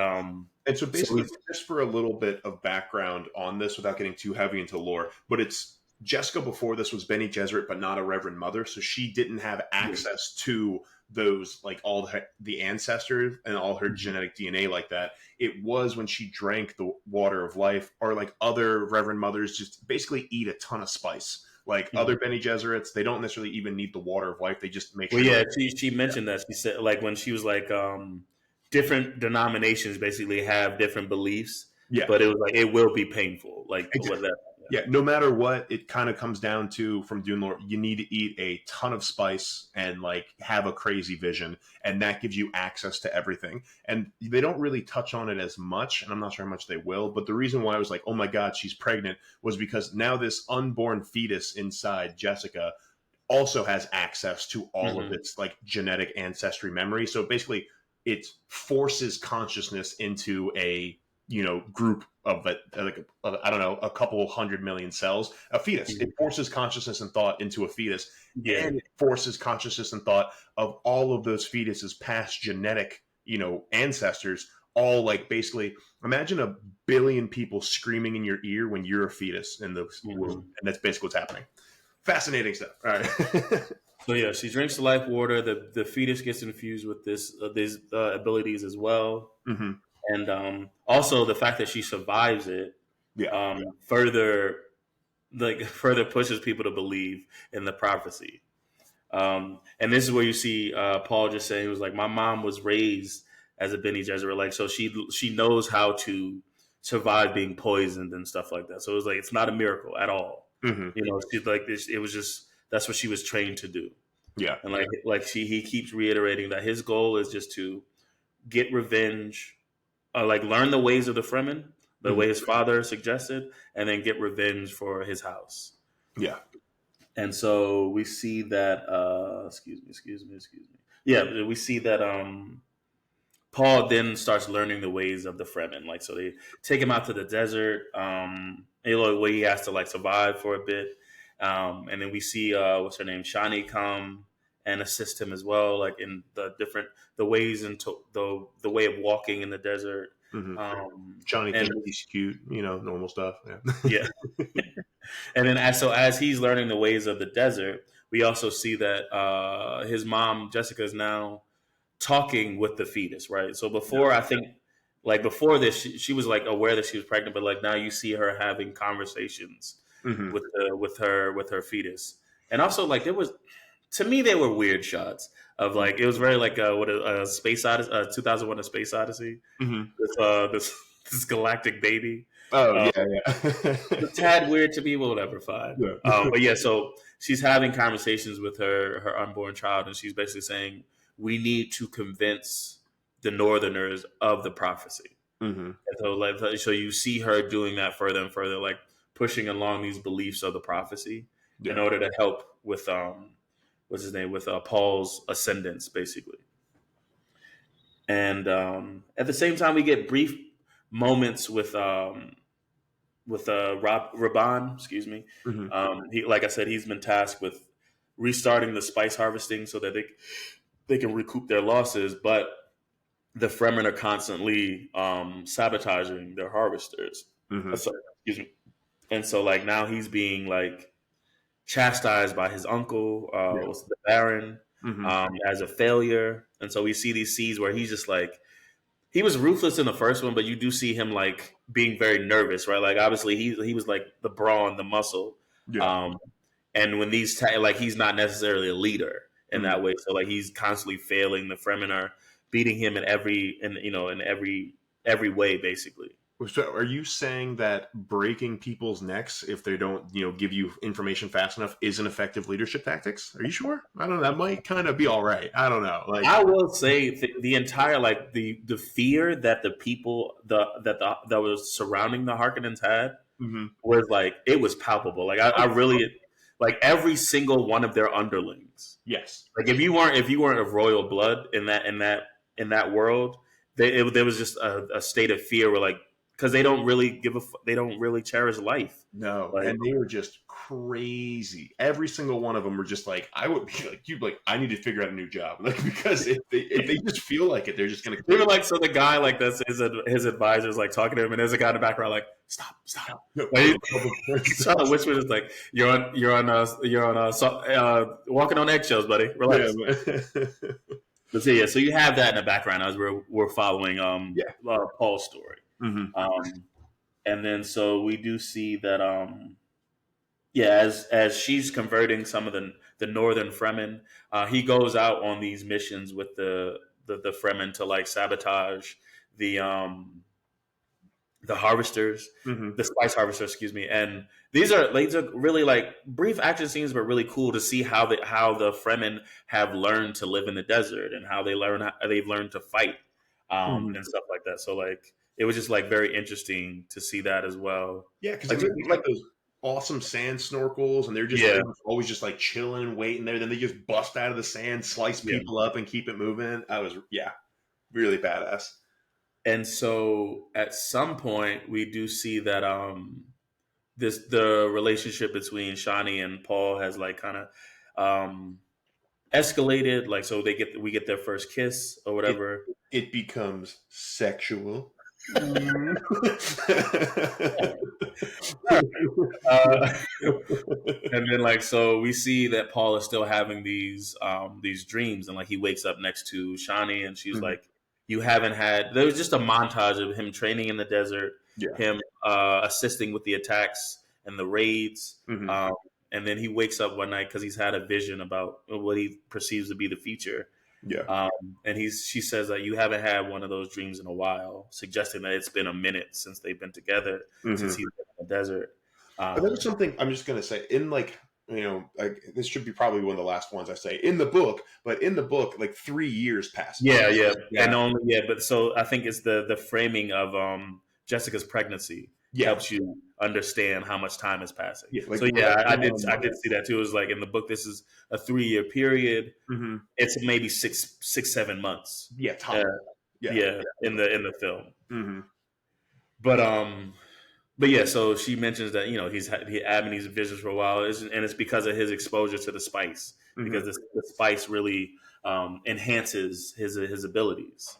so basically, just for a little bit of background on this without getting too heavy into lore, but it's Jessica before this was Bene Gesserit, but not a Reverend Mother, so she didn't have access to those, like all the ancestors and all her genetic DNA like that. It was when she drank the water of life, or like other Reverend Mothers just basically eat a ton of spice. Like other Bene Gesserits, they don't necessarily even need the water of life. They just make sure. Well, yeah, she mentioned that. She said, like, when she was like, different denominations basically have different beliefs. Yeah. But it was like, it will be painful. Like, exactly. Yeah, no matter what, it kind of comes down to, from Dune lore, you need to eat a ton of spice and like have a crazy vision, and that gives you access to everything. And they don't really touch on it as much, and I'm not sure how much they will, but the reason why I was like, oh my god, she's pregnant, was because now this unborn fetus inside Jessica also has access to all of its like genetic ancestry memory. So basically it forces consciousness into a group of I don't know, a couple 100 million cells, a fetus. It forces consciousness and thought into a fetus, and it forces consciousness and thought of all of those fetuses' past genetic, ancestors. All like basically, imagine a billion people screaming in your ear when you're a fetus in the womb, and that's basically what's happening. Fascinating stuff. All right. So yeah, she drinks the life water. The fetus gets infused with these abilities as well. And also the fact that she survives it, further pushes people to believe in the prophecy. And this is where you see Paul just saying, he was like, my mom was raised as a Bene Gesserit, like, so she knows how to survive being poisoned and stuff like that. So it was like, it's not a miracle at all. She's like this. It was just, that's what she was trained to do. Yeah. And he keeps reiterating that his goal is just to get revenge, learn the ways of the Fremen, the way his father suggested, and then get revenge for his house. Yeah. And so we see that, excuse me. Yeah, we see that Paul then starts learning the ways of the Fremen. Like, so they take him out to the desert, where he has to survive for a bit. And then we see, what's her name? Shani come and assist him as well, like in the ways into the way of walking in the desert, Mm-hmm. Um, Johnny and thinks he's cute, normal stuff. Yeah. yeah, and then as he's learning the ways of the desert, we also see that his mom Jessica is now talking with the fetus, right? So before, I think, like before this, she was like aware that she was pregnant, but like now you see her having conversations Mm-hmm. with her fetus, and also like there was, to me, they were weird shots of like it was very like what a Space Odyssey, 2001: A Space Odyssey, Mm-hmm. this galactic baby. Oh Um, yeah, yeah. a tad weird to me, but whatever, fine. Yeah. But yeah, so she's having conversations with her unborn child, and she's basically saying we need to convince the Northerners of the prophecy. Mm-hmm. And so, like, so you see her doing that further and further, like pushing along these beliefs of the prophecy in Yeah. order to help with what's his name, with Paul's ascendance, basically. And at the same time, we get brief moments with Raban, excuse me. Mm-hmm. He, like I said, he's been tasked with restarting the spice harvesting so that they can recoup their losses, but the Fremen are constantly sabotaging their harvesters. Mm-hmm. So, excuse me. And so, like now, he's being like chastised by his uncle, Yeah. what's the Baron, Mm-hmm. as a failure. And so we see these scenes where he's just like, he was ruthless in the first one, but you do see him like being very nervous, right? Like obviously he was like the brawn, the muscle, Yeah. and when like he's not necessarily a leader in Mm-hmm. that way. So like he's constantly failing. The Fremen are beating him in every way, basically. So are you saying that breaking people's necks if they don't, give you information fast enough isn't effective leadership tactics? Are you sure? I don't know. That might kind of be all right. I don't know. Like, I will say the entire like the fear that the people that was surrounding the Harkonnens had mm-hmm. was like it was palpable. Like I really like every single one of their underlings. Yes. Like if you weren't of royal blood in that world, there was just a state of fear where like because they don't really they don't really cherish life. No, Like, and they were just crazy. Every single one of them were just like, I would be like, you'd be like, I need to figure out a new job, like because if they just feel like it, they're just gonna. Even like so, the guy like that's his advisors like talking to him, and there's a guy in the background like, stop. No, Like, trying to whisper is like, you're walking on eggshells, buddy. Relax. Yeah, But so, yeah, so you have that in the background as we're following Paul's story. mm-hmm. And then so we do see that as she's converting some of the northern Fremen, he goes out on these missions with the Fremen to like sabotage the harvesters, Mm-hmm. the spice harvesters, excuse me. And these are really like brief action scenes, but really cool to see how the Fremen have learned to live in the desert and how they've learned to fight Mm-hmm. and stuff like that. So like it was just like very interesting to see that as well. Yeah, because Like, they got those awesome sand snorkels, and they're just like, always just like chilling, waiting there. Then they just bust out of the sand, slice people up, and keep it moving. I was really badass. And so at some point we do see that the relationship between Shani and Paul has like kind of escalated. Like so we get their first kiss or whatever. It becomes sexual. And then like so we see that Paul is still having these dreams, and like he wakes up next to Shani and she's like, you haven't had, there was just a montage of him training in the desert, him assisting with the attacks and the raids, and then he wakes up one night because he's had a vision about what he perceives to be the future. And she says that you haven't had one of those dreams in a while, suggesting that it's been a minute since they've been together, since he's been in the desert. But there was something I'm just gonna say in like like this should be probably one of the last ones I say in the book, but in the book like 3 years passed. And only but so I think it's the framing of Jessica's pregnancy helps you understand how much time is passing. I did see that too. It was like in the book, this is a 3-year period. It's maybe 6-7 months. In the film. But yeah, so she mentions that he's having these visions for a while, and it's because of his exposure to the spice, because the spice really enhances his abilities.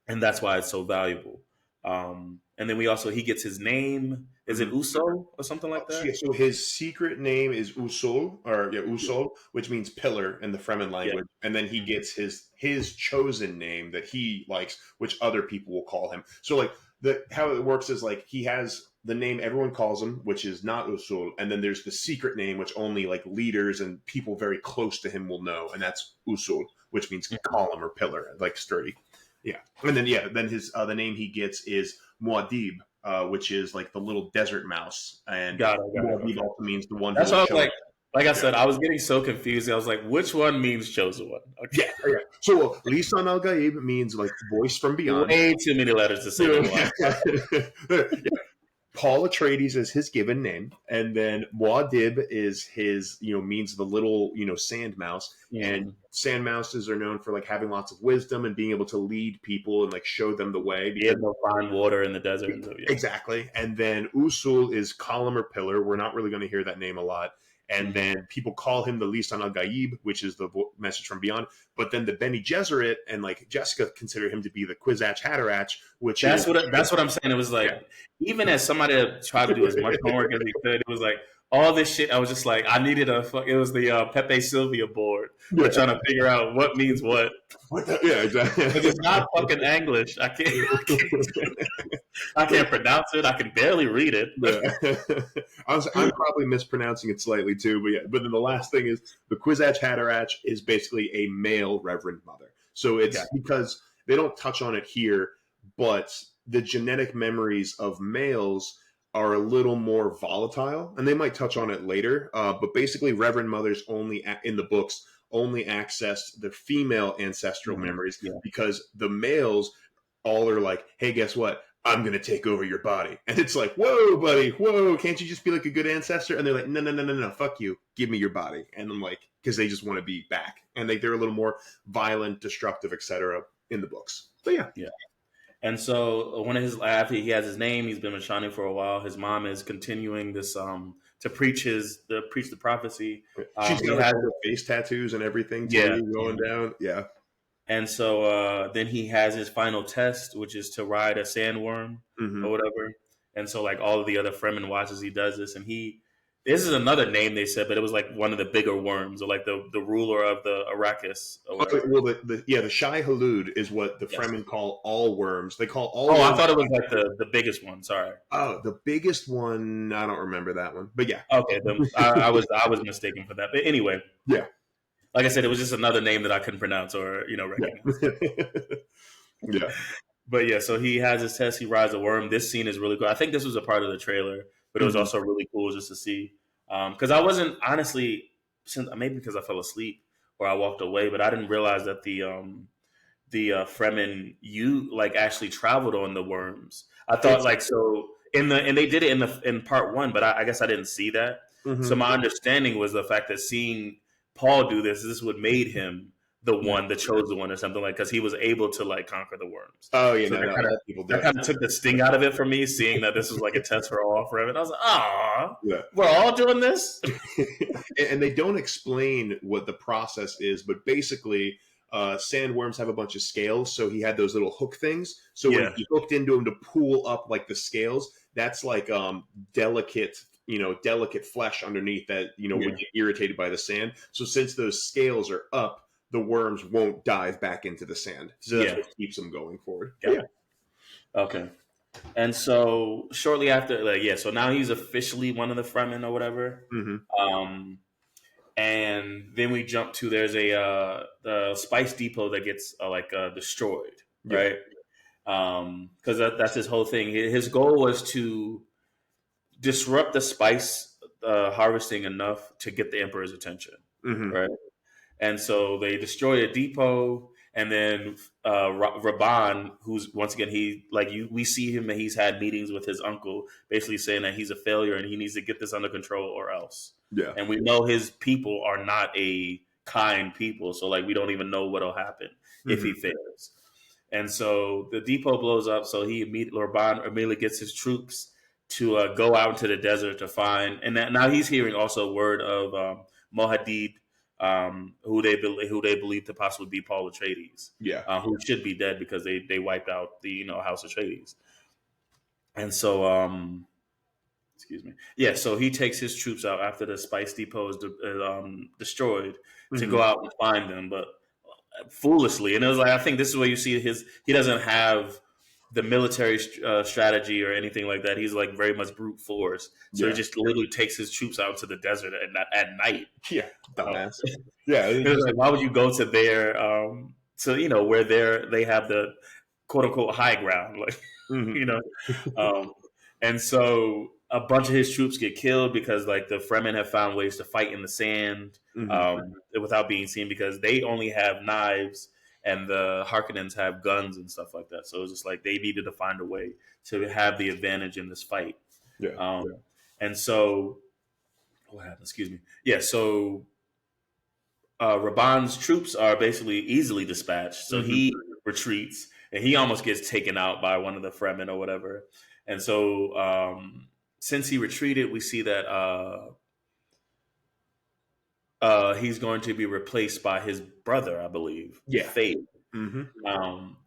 And that's why it's so valuable. And then he gets his name. Is it Uso or something like that? So his secret name is Usul, Usul, which means pillar in the Fremen language, and then he gets his chosen name that he likes, which other people will call him. So like how it works is like he has the name everyone calls him, which is not Usul, and then there's the secret name which only like leaders and people very close to him will know, and that's Usul, which means column or pillar, like sturdy. Yeah, and then his the name he gets is Muad'Dib, which is like the little desert mouse, and Muad'Dib also means the one. That's what I was like I said, I was getting so confused. I was like, which one means chosen one? Okay. Yeah. So Lisan al Gaib means like voice from beyond. Way too many letters to say. Paul Atreides is his given name, and then Muad'Dib is his, means the little, sand mouse. And sand mouses are known for like having lots of wisdom and being able to lead people and like show them the way. Because they'll find water in the desert. Exactly. And then Usul is column or pillar. We're not really going to hear that name a lot. And then people call him the Lisan al Gaib, which is the message from beyond. But then the Bene Gesserit and like Jessica consider him to be the Kwisatz Haderach, which that's what I'm saying. It was like even as somebody that tried to do as much homework as he could, it was like all this shit. I was just like, I needed it was the Pepe Sylvia board. We're trying to figure out what means what. Yeah, exactly. Because it's not fucking English. I can't pronounce it. I can barely read it. Yeah. I'm probably mispronouncing it slightly too, but then the last thing is the Kwisatz Haderach is basically a male Reverend Mother. So it's because they don't touch on it here, but the genetic memories of males are a little more volatile, and they might touch on it later. But basically, Reverend Mothers in the books only access the female ancestral memories because the males all are like, hey, guess what? I'm going to take over your body. And it's like, whoa, buddy, whoa, can't you just be like a good ancestor? And they're like, no, fuck you. Give me your body. And I'm like, because they just want to be back. And they're a little more violent, destructive, etc. in the books. But yeah. And so one of after he has his name, he's been with Shani for a while. His mom is continuing this to preach the prophecy. She's got like her face tattoos and everything going down. Yeah. And so then he has his final test, which is to ride a sandworm or whatever. And so like all of the other Fremen watches, he does this. And this is another name they said, but it was like one of the bigger worms or like the ruler of the Arrakis. Well, the Shai Hulud is what the Fremen call all worms. They call all worms. I thought it was like the biggest one. Sorry. Oh, the biggest one. I don't remember that one, but yeah. Okay. I was mistaken for that. But anyway. Yeah. Like I said, it was just another name that I couldn't pronounce or, recognize. Yeah. But yeah, so he has his test. He rides a worm. This scene is really cool. I think this was a part of the trailer, but it was also really cool just to see. Because I wasn't, honestly, maybe because I fell asleep or I walked away, but I didn't realize that the Fremen actually traveled on the worms. I thought and they did it in part one, but I guess I didn't see that. So my understanding was the fact that seeing Paul do this would made him the chosen one or something, like, because he was able to like conquer the worms. Oh yeah, so that kind of took the sting out of it for me, seeing that this was like a test for all Fremen. I was like, we're all doing this. And they don't explain what the process is, but basically sandworms have a bunch of scales, so he had those little hook things. So when he hooked into them to pull up like the scales, that's like delicate flesh underneath that, would get irritated by the sand. So since those scales are up, the worms won't dive back into the sand. So that's what keeps them going forward. Yeah. Okay. And so shortly after, so now he's officially one of the Fremen or whatever. And then we jump to there's the spice depot that gets destroyed, right? Because that's his whole thing. His goal was to disrupt the spice harvesting enough to get the Emperor's attention, right? And so they destroy a depot, and then Rabban, who's once again we see him and he's had meetings with his uncle, basically saying that he's a failure and he needs to get this under control or else. Yeah, and we know his people are not a kind people, so like we don't even know what'll happen if he fails. And so the depot blows up. So Rabban immediately gets his troops to go out into the desert to find, and now he's hearing also word of Muad'Dib, who they believe to possibly be Paul Atreides, who should be dead because they wiped out the House Atreides. And so, excuse me. Yeah, so he takes his troops out after the spice depot is destroyed to Hmm. go out and find them, but foolishly. And it was like, I think this is where you see he doesn't have the military strategy or anything like that. He's like very much brute force. So he Yeah. just literally takes his troops out to the desert at night. Yeah. Uh, Dumbass. Yeah. it was like, why would you go to their, where they have the quote unquote high ground? Like, Hmm. you know, um, and so a bunch of his troops get killed because like the Fremen have found ways to fight in the sand Hmm. without being seen because they only have knives and the Harkonnens have guns and stuff like that. So it's just like they needed to find a way to have the advantage in this fight. Yeah. And so what happened? Excuse me. Yeah. So Raban's troops are basically easily dispatched. So Hmm. he retreats and he almost gets taken out by one of the Fremen or whatever. And so since he retreated, we see that he's going to be replaced by his brother, I believe, Yeah. Fate. Hmm.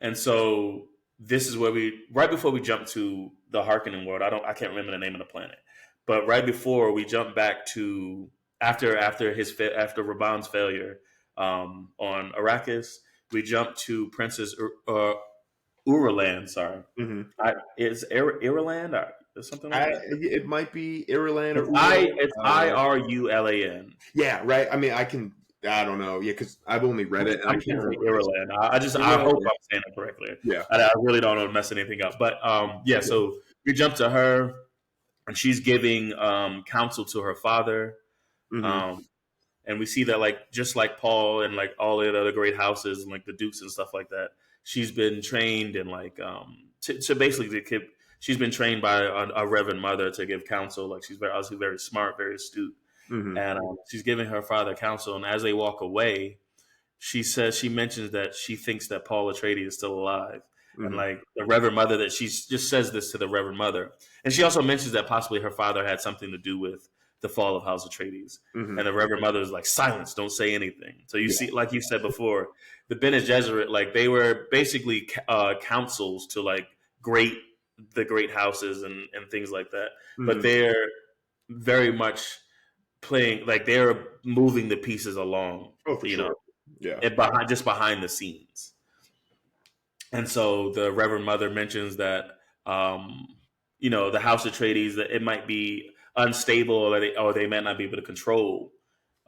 And so this is where right before we jump to the Harkonnen world, I can't remember the name of the planet, but right before we jump back to after Raban's failure on Arrakis, we jump to Princess Uraland. Sorry, Hmm. is Iruland or something like that? It might be Irulan or It's Irulan. yeah, right. I mean, I don't know. Yeah, because I've only read it. And I I can't can't say remember. Irulan. I hope I'm saying it correctly. Yeah. I really don't want to mess anything up. But yeah, so we jump to her, and she's giving counsel to her father. Hmm. Um, and we see that like just like Paul and like all the other great houses and like the dukes and stuff like that, she's been trained and like to basically she's been trained by a reverend mother to give counsel. Like she's obviously very smart, very astute, Hmm. and she's giving her father counsel. And as they walk away, she mentions that she thinks that Paul Atreides is still alive. And Hmm. like the Reverend Mother, that she just says this to the Reverend Mother, and she also mentions that possibly her father had something to do with the fall of House Atreides. Hmm. And the Reverend Mother is like, silence, don't say anything. So you Yeah. see, like you said before, the Bene Gesserit, like they were basically councils to like the great houses and things like that. But Hmm. they're very much playing like they're moving the pieces along, Oh, for you sure. know, Yeah. and behind the scenes. And so the Reverend Mother mentions that the House Atreides that it might be unstable or they might not be able to control.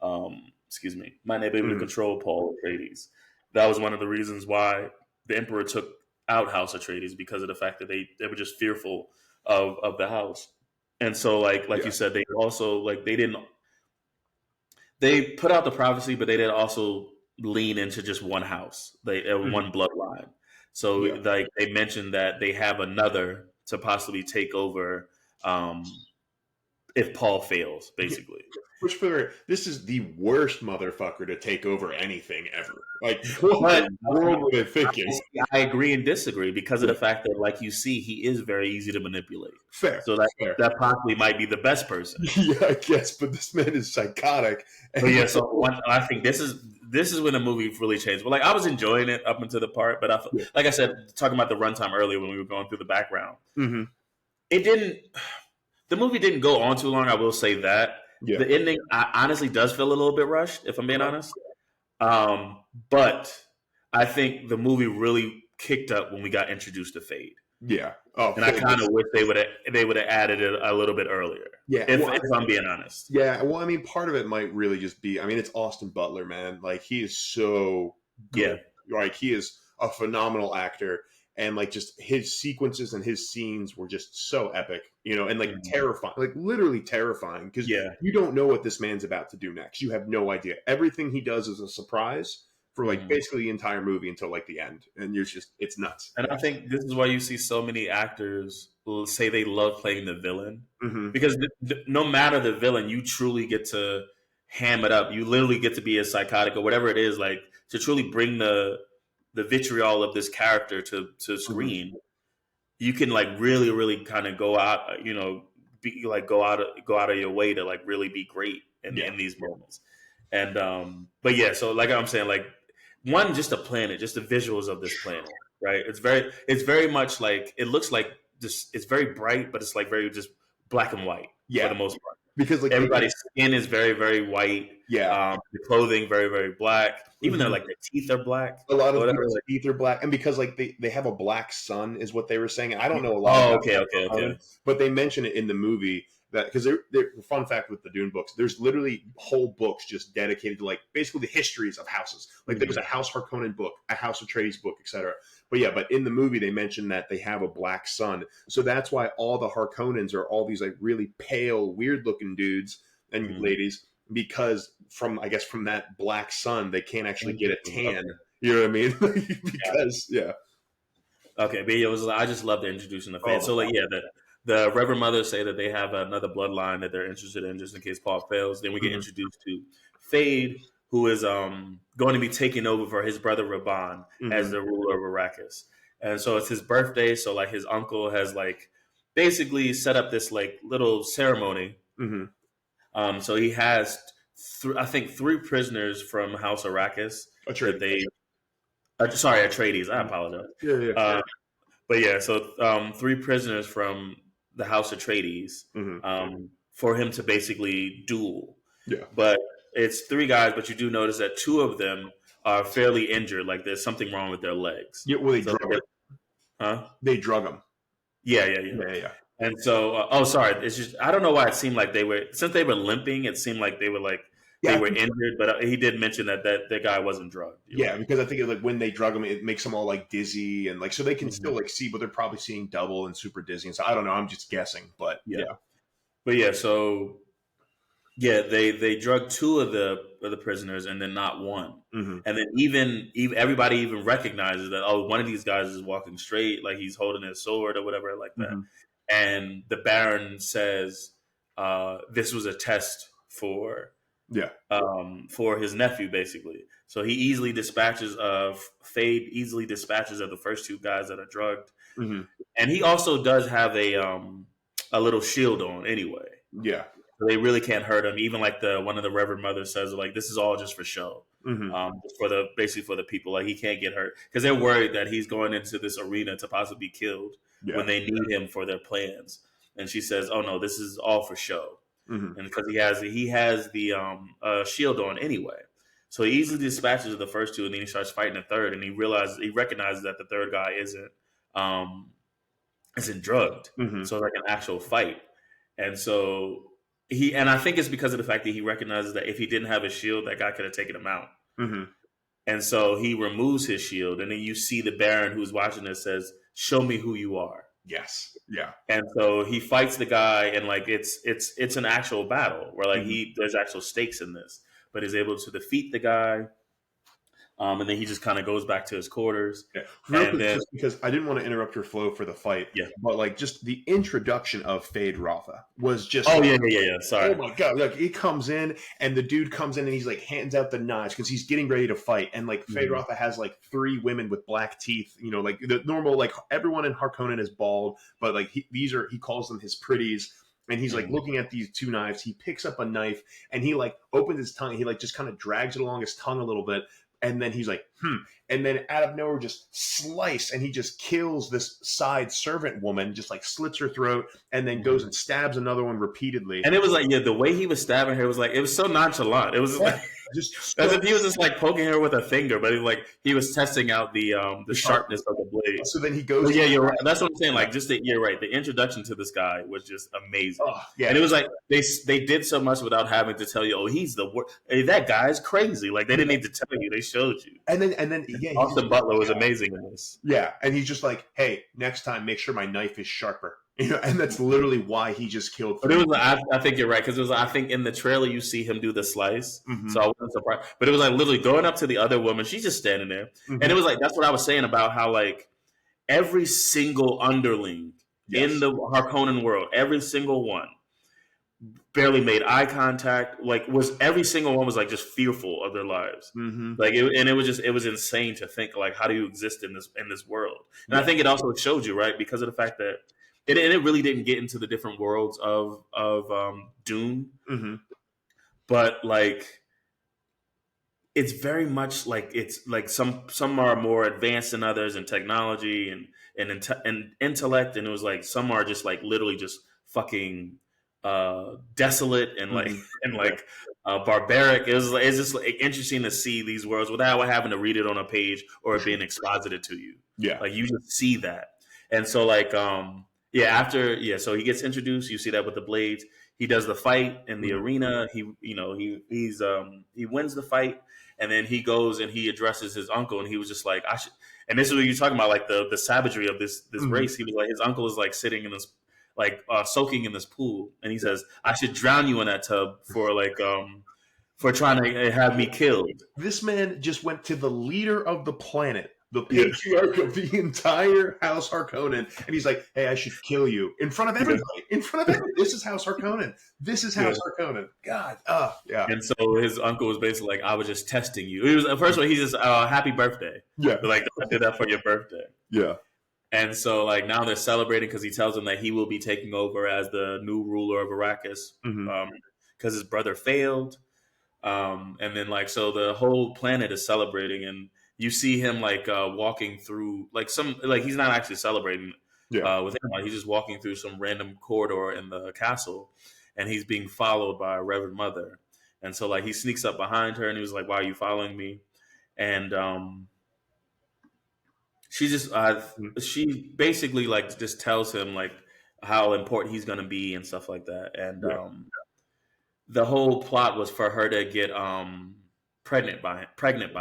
Might not be able to Hmm. control Paul Atreides. That was one of the reasons why the Emperor took out House Atreides because of the fact that they were just fearful of the house. And so like Yeah. you said, they also like they put out the prophecy, but they did also lean into just one house, Hmm. one bloodline. So Yeah. like they mentioned that they have another to possibly take over if Paul fails, basically. Which for this is the worst motherfucker to take over anything ever. Like, what But in the world were they thinking? I agree and disagree because of the fact that, like you see, he is very easy to manipulate. Fair, So that fair. that possibly might be the best person. Yeah, I guess, but this man is psychotic. But And yeah, so I think this is when the movie really changed. But like I was enjoying it up until the part, but yeah. like I said, talking about the runtime earlier when we were going through the background, Hmm. it didn't. The movie didn't go on too long. I will say that Yeah. the ending honestly does feel a little bit rushed, if I'm being honest. But I think the movie really kicked up when we got introduced to Fade, Yeah. Oh, and I kind of wish they would have added it a little bit earlier. yeah. If I'm being honest. Yeah. Well, I mean, part of it might really just be, I mean, it's Austin Butler, man. Like, he is so good. Like, he is a phenomenal actor. And like just his sequences and his scenes were just so epic, and like terrifying, like literally terrifying because you don't know what this man's about to do next. You have no idea. Everything he does is a surprise for like basically the entire movie until like the end, and it's nuts. And I think this is why you see so many actors say they love playing the villain Mm-hmm. because no matter the villain, you truly get to ham it up. You literally get to be as psychotic or whatever it is, like to truly bring the vitriol of this character to screen. You can like really, really kind of go out, be like go out of your way to like really be great in these moments. And but yeah, so like I'm saying, like one, just the planet, just the visuals of this planet, right? It's very much like it looks like just it's very bright, but it's like very just black and white for the most part. Because like everybody's skin is very, very white. Yeah. The clothing very, very black. Even though like their teeth are black. A lot of people's teeth are black, and because like they have a black sun is what they were saying. I don't know a lot. Okay. But they mention it in the movie that because they're fun fact with the Dune books, there's literally whole books just dedicated to like basically the histories of houses. Like there was a House Harkonnen book, a House Atreides book, etc. But in the movie they mentioned that they have a black sun, so that's why all the Harkonnens are all these like really pale, weird looking dudes and ladies. Because from that black sun, they can't actually get a tan. You know what I mean? Because Okay, but I just love the introduction of Fade. So like the Reverend Mothers say that they have another bloodline that they're interested in, just in case Paul fails. Then we get introduced to Fade, who is going to be taking over for his brother Rabban as the ruler of Arrakis. And so it's his birthday. So like his uncle has like basically set up this like little ceremony. So he has, I think, 3 prisoners from House Arrakis. Atreides. Atreides. I apologize. So 3 prisoners from the House Atreides for him to basically duel. Yeah. But it's 3 guys, but you do notice that 2 of them are fairly injured. Like there's something wrong with their legs. Yeah, well, they drug them. Huh? They drug them. Yeah. And so, it's just, I don't know why it seemed like since they were limping, it seemed like they were injured, but he did mention that guy wasn't drugged. Yeah, because I think like when they drug them, it makes them all like dizzy and like, so they can still like see, but they're probably seeing double and super dizzy. And so I don't know, I'm just guessing, but they drugged 2 of the prisoners and then not 1. And then even everybody even recognizes that, one of these guys is walking straight, like he's holding his sword or whatever like that. And the Baron says this was a test for his nephew, basically. So he easily dispatches of the first 2 guys that are drugged, and he also does have a little shield on anyway. Yeah, so they really can't hurt him. Even like one of the Reverend Mothers says, like this is all just for show, for the people. Like he can't get hurt because they're worried that he's going into this arena to possibly be killed when they need him for their plans. And she says, "Oh no, this is all for show." And because he has the shield on anyway, so he easily dispatches the first 2, and then he starts fighting the third, and he recognizes that the third guy isn't drugged, so it's like an actual fight. And so I think it's because of the fact that he recognizes that if he didn't have a shield, that guy could have taken him out. And so he removes his shield, and then you see the Baron who's watching this says, "Show me who you are." Yes. Yeah. And so he fights the guy, and like it's an actual battle where like there's actual stakes in this, but he's able to defeat the guy. And then he just kind of goes back to his quarters. Yeah. Real quick, just because I didn't want to interrupt your flow for the fight, but like just the introduction of Fade Rotha was just Sorry. Oh my god! Like he comes in and the dude comes in and he's like hands out the knives because he's getting ready to fight, and like Fade Rotha has like 3 women with black teeth. You know, like the normal, like everyone in Harkonnen is bald, but like he calls them his pretties. And he's like looking at these 2 knives. He picks up a knife and he like opens his tongue. He like just kind of drags it along his tongue a little bit. And then he's like, and then out of nowhere, just slice, and he just kills this side servant woman, just like slits her throat, and then goes and stabs another one repeatedly. And it was like, the way he was stabbing her was like, it was so nonchalant. It was like just as if he was just like poking her with a finger, but he was testing out the sharpness of the blade. So then he goes. Yeah, you're right. That's what I'm saying. Like, you're right. The introduction to this guy was just amazing. And it was like they did so much without having to tell you, oh, he's the worst. Hey, that guy's crazy. Like they didn't need to tell you. They showed you. And then Austin Butler was amazing in this. Yeah, and he's just like, hey, next time make sure my knife is sharper. You know, and that's literally why he just killed. But it was, I think you're right, because it was, I think in the trailer you see him do the slice, so I wasn't surprised. But it was like literally going up to the other woman, she's just standing there, and it was like that's what I was saying about how like every single underling in the Harkonnen world, every single one, barely made eye contact. Like every single one was like just fearful of their lives. Like it was insane to think like how do you exist in this world? And I think it also showed you right because of the fact that. It really didn't get into the different worlds of Dune, but like it's very much like it's like some are more advanced than others in technology and intellect, and it was like some are just like literally just fucking desolate and like Mm-hmm. and like barbaric. It's just like interesting to see these worlds without having to read it on a page or it being exposited to you. Yeah. Like you just see that, and so like so he gets introduced. You see that with the blades. He does the fight in the arena. He wins the fight, and then he goes and he addresses his uncle, and he was just like, I should. And this is what you're talking about, like the savagery of this race. He was like, his uncle is like sitting in this, like soaking in this pool, and he says, I should drown you in that tub for trying to have me killed. This man just went to the leader of the planet, the patriarch of the entire House Harkonnen, and he's like, "Hey, I should kill you in front of everybody. In front of everybody. This is House Harkonnen. This is House Harkonnen. God, yeah." And so his uncle was basically like, "I was just testing you." It was first of all, he just happy birthday. Yeah, like I did that for your birthday. Yeah. And so like now they're celebrating because he tells them that he will be taking over as the new ruler of Arrakis because his brother failed. And then like so the whole planet is celebrating, and you see him like walking through like he's not actually celebrating with anyone. He's just walking through some random corridor in the castle, and he's being followed by a Reverend Mother. And so like he sneaks up behind her, and he was like, "Why are you following me?" And she just she basically like just tells him like how important he's gonna be and stuff like that. And the whole plot was for her to get pregnant by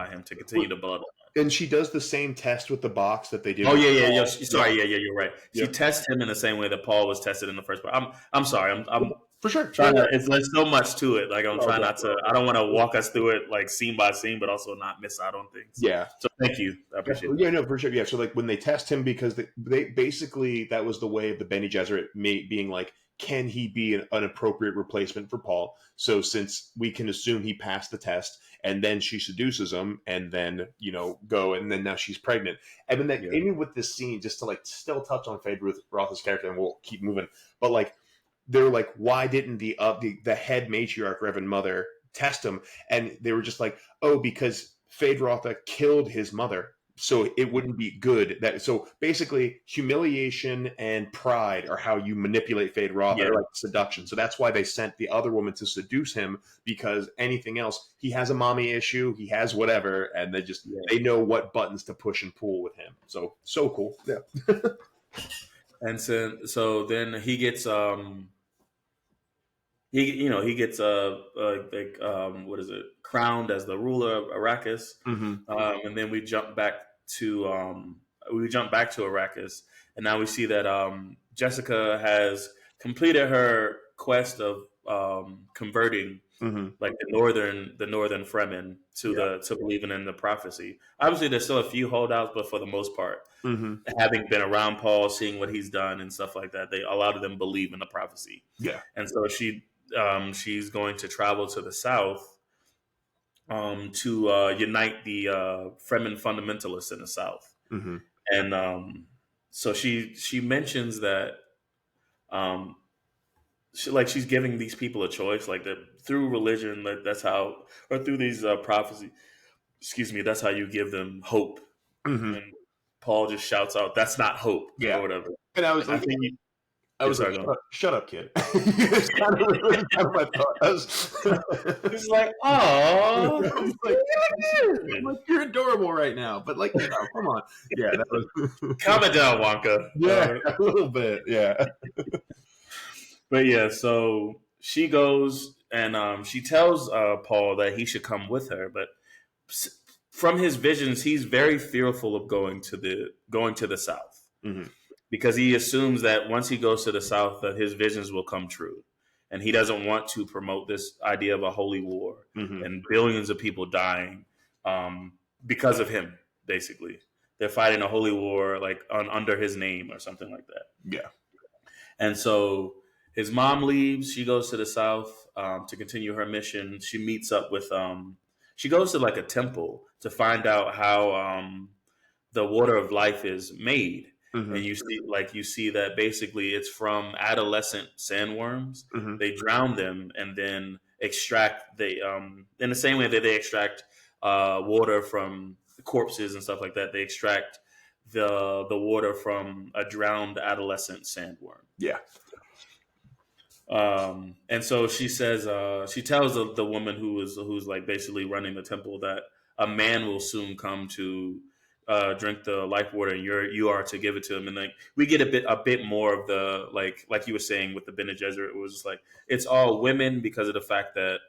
him to continue the bloodline. And she does the same test with the box that they did. Oh yeah. Sorry, you're right. She tests him in the same way that Paul was tested in the first part. I'm sorry. I'm for sure. Trying to, there's so much to it. Like I'm trying not to. I don't want to walk us through it like scene by scene, but also not miss out on things. Yeah. So thank you. I appreciate it. Yeah, no, for sure. Yeah. So like when they test him, because they basically that was the way of the Bene Gesserit being like, can he be an appropriate replacement for Paul? So since we can assume he passed the test, and then she seduces him, and then go, and then now she's pregnant. And then even with this scene, just to like still touch on Fade Roth's character, and we'll keep moving. But like they're like, why didn't the head matriarch Reverend Mother test him? And they were just like, oh, because Fade Rotha killed his mother, so it wouldn't be good. So basically, humiliation and pride are how you manipulate Fade Rotha, like seduction. So that's why they sent the other woman to seduce him, because anything else, he has a mommy issue, he has whatever, and they know what buttons to push and pull with him. So cool. Yeah. And so then he gets he gets what is it, crowned as the ruler of Arrakis, and then we jump back to Arrakis, and now we see that Jessica has completed her quest of converting like the northern Fremen to believing in the prophecy. Obviously, there's still a few holdouts, but for the most part, having been around Paul, seeing what he's done and stuff like that, a lot of them believe in the prophecy. Yeah, and so she's going to travel to the south to unite the Fremen fundamentalists in the south. And so she mentions that she's giving these people a choice, like that through religion, like that's how, or through these prophecy, that's how you give them hope. And Paul just shouts out, "That's not hope," or whatever. And I was like, shut up, kid. It's kind of my thought. It's like, oh, you're adorable right now, but like, come on. Yeah, that was calm it down, Wonka. Yeah, a little bit. Yeah. But yeah, so she goes and she tells Paul that he should come with her, but from his visions, he's very fearful of going to the south. Because he assumes that once he goes to the south, that his visions will come true. And he doesn't want to promote this idea of a holy war and billions of people dying because of him, basically. They're fighting a holy war like under his name or something like that. Yeah. And so his mom leaves. She goes to the south to continue her mission. She meets up with she goes to like a temple to find out how the water of life is made. And you see that basically it's from adolescent sandworms. They drown them and then extract in the same way that they extract water from corpses and stuff like that. They extract the water from a drowned adolescent sandworm. Yeah. And so she says, she tells the woman who's like basically running the temple that a man will soon come to drink the life water, and you are to give it to him. And like we get a bit more of the like you were saying with the Bene Gesserit, it was just like it's all women because of the fact that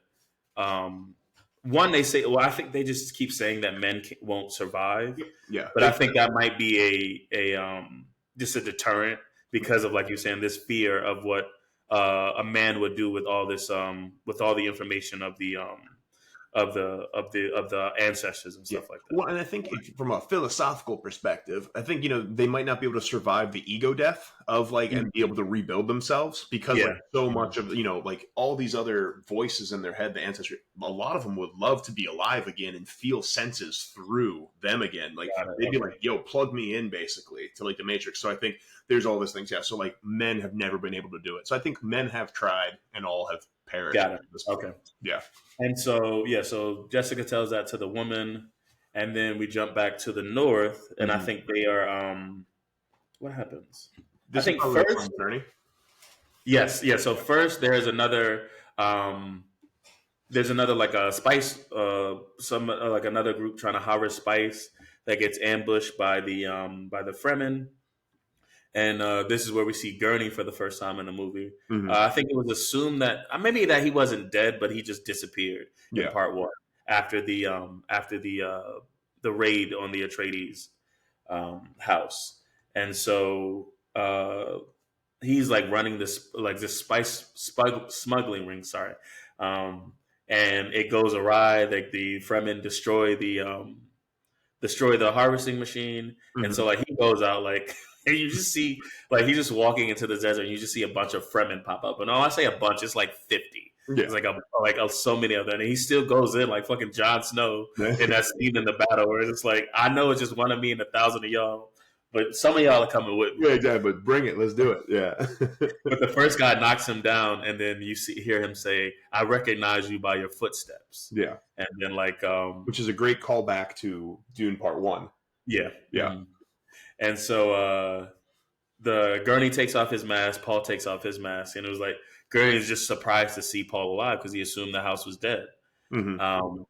one, they say, well, I think they just keep saying that men won't survive. Yeah, but I think that might be a just a deterrent because of, like you're saying, this fear of what a man would do with all this with all the information of the ancestors and stuff like that. Well, and I think from a philosophical perspective, I think they might not be able to survive the ego death of and be able to rebuild themselves because so much of all these other voices in their head, the ancestry, a lot of them would love to be alive again and feel senses through them again. They'd be like, "Yo, plug me in," basically to the Matrix. So I think there's all these things. Yeah. So men have never been able to do it. So I think men have tried and all have perished. Got it. Okay. Yeah. And so Jessica tells that to the woman, and then we jump back to the north, and I think they are. What happens? I think first. Yes. So first, there's another. There's another a spice. Another group trying to harvest spice that gets ambushed by the Fremen. And this is where we see Gurney for the first time in the movie. I think it was assumed that maybe that he wasn't dead, but he just disappeared in part one after the raid on the Atreides house, and so he's running this spice smuggling ring. Sorry, and it goes awry. The Fremen destroy the harvesting machine, and so he goes out and you just see he's just walking into the desert, and you just see a bunch of Fremen pop up. And I say a bunch, it's 50. Yeah. It's so many of them, and he still goes in like fucking Jon Snow in that scene in the battle where it's I know it's just one of me and 1,000 of y'all, but some of y'all are coming with me. Yeah, exactly. But bring it, let's do it. Yeah. But the first guy knocks him down, and then you hear him say, "I recognize you by your footsteps." Yeah, and then which is a great callback to Dune Part 1. Yeah. And so the Gurney takes off his mask, Paul takes off his mask, and it was Gurney is just surprised to see Paul alive because he assumed the house was dead. And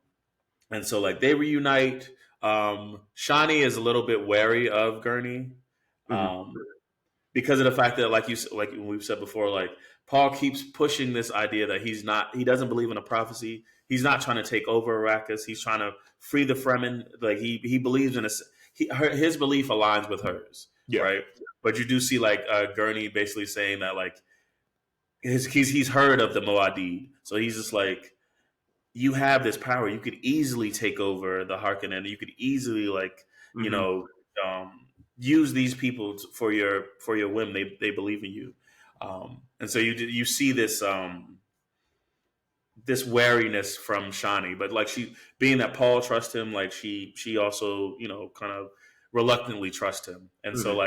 so they reunite. Shani is a little bit wary of Gurney because of the fact that, like we've said before, Paul keeps pushing this idea that he doesn't believe in a prophecy. He's not trying to take over Arrakis. He's trying to free the Fremen. He believes in his belief aligns with hers, right? But you do see Gurney basically saying that he's heard of the Moadid, so he's just you have this power. You could easily take over the Harkonnen. You could easily use these people for your whim. They believe in you, and so you see this this wariness from Shani, but she, being that Paul trusts him, she also kind of reluctantly trusts him, and so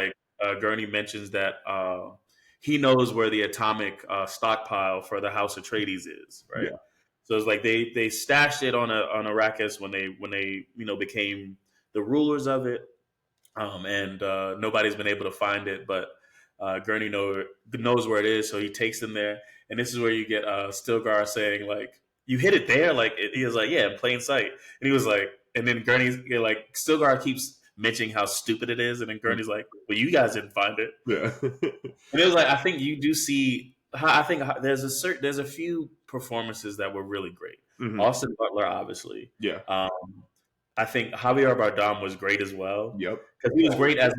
Gurney mentions that he knows where the atomic stockpile for the House Atreides is, right? Yeah. So it's they stashed it on Arrakis when they became the rulers of it, and nobody's been able to find it, but Gurney knows where it is, so he takes them there. And this is where you get Stilgar saying you hid it there, he was yeah, in plain sight. And he was and then Gurney's Stilgar keeps mentioning how stupid it is, and then Gurney's well, you guys didn't find it. Yeah. And it was I think you do see. I think there's a few performances that were really great. Austin Butler, obviously. Yeah. I think Javier Bardem was great as well. Yep. Because he was great as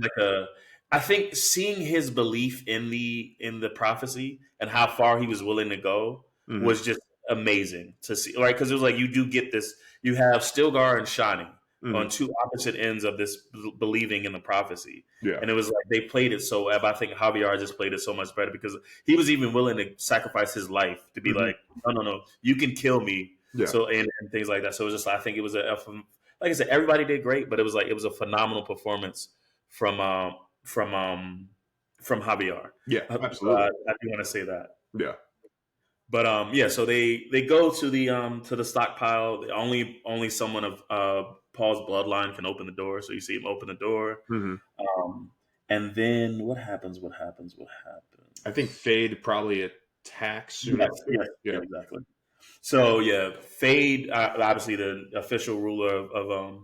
I think seeing his belief in the prophecy and how far he was willing to go was just amazing to see. Right? Because it was you do get this. You have Stilgar and Shani on two opposite ends of this believing in the prophecy. Yeah. And it was they played it so. I think Javier just played it so much better because he was even willing to sacrifice his life to be no, you can kill me. Yeah. So and things like that. So it was just I think it was like I said, everybody did great, but it was a phenomenal performance from Javier. Yeah, absolutely. I do want to say that. Yeah. But so they go to the stockpile. Only someone of Paul's bloodline can open the door. So you see him open the door. Mm-hmm. Um, and then what happens? What happens? What I happens? think Fade probably attacks soon Yes, after. yes, Yeah. yeah, exactly. So yeah, Fade, obviously the official ruler of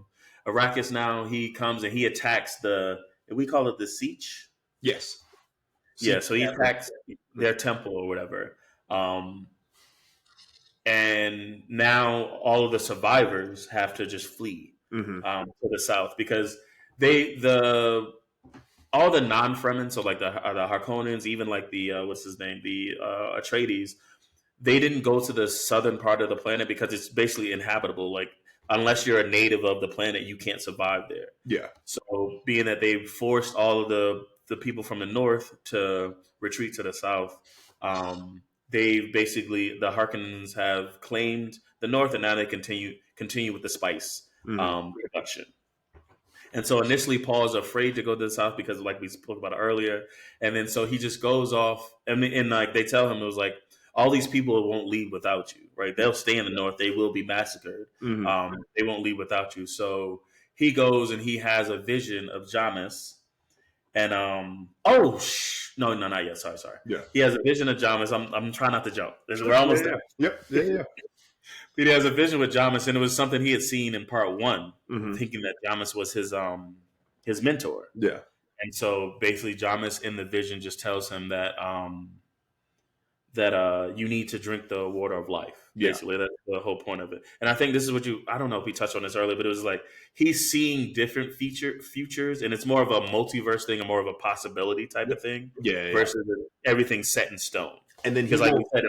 Arrakis. Now he comes and he attacks we call it the Siege. Yes. Yeah, See. so he attacks their temple or whatever. Um, and now all of the survivors have to just flee Mm-hmm. to the south because the all the non-Fremen, so like the Harkonnens, even like the what's his name, the Atreides, they didn't go to the southern part of the planet because it's basically inhabitable. Like unless you're a native of the planet, you can't survive there. Yeah. So being that they forced all of the people from the north to retreat to the south, they basically the Harkonnens have claimed the north, and now they continue with the spice Mm-hmm. production. And so initially, Paul is afraid to go to the south because, like we spoke about earlier, and then so he just goes off. And like they tell him, it was like all these people won't leave without you, right? They'll stay in the north. They will be massacred. Mm-hmm. They won't leave without you. So he goes and he has a vision of Jamis. And no, not yet. Sorry. Yeah. He has a vision of Jamis. I'm trying not to jump. We're almost there. Yep. Yeah. He has a vision with Jamis, and it was something he had seen in part one, Mm-hmm. thinking that Jamis was his mentor. Yeah. And so basically, Jamis in the vision just tells him that you need to drink the water of life. Yeah. Basically, that's the whole point of it. And I think this is I don't know if we touched on this earlier, but it was like he's seeing different futures, and it's more of a multiverse thing, or more of a possibility type of thing, Yeah. versus everything set in stone. And then Because, like we said,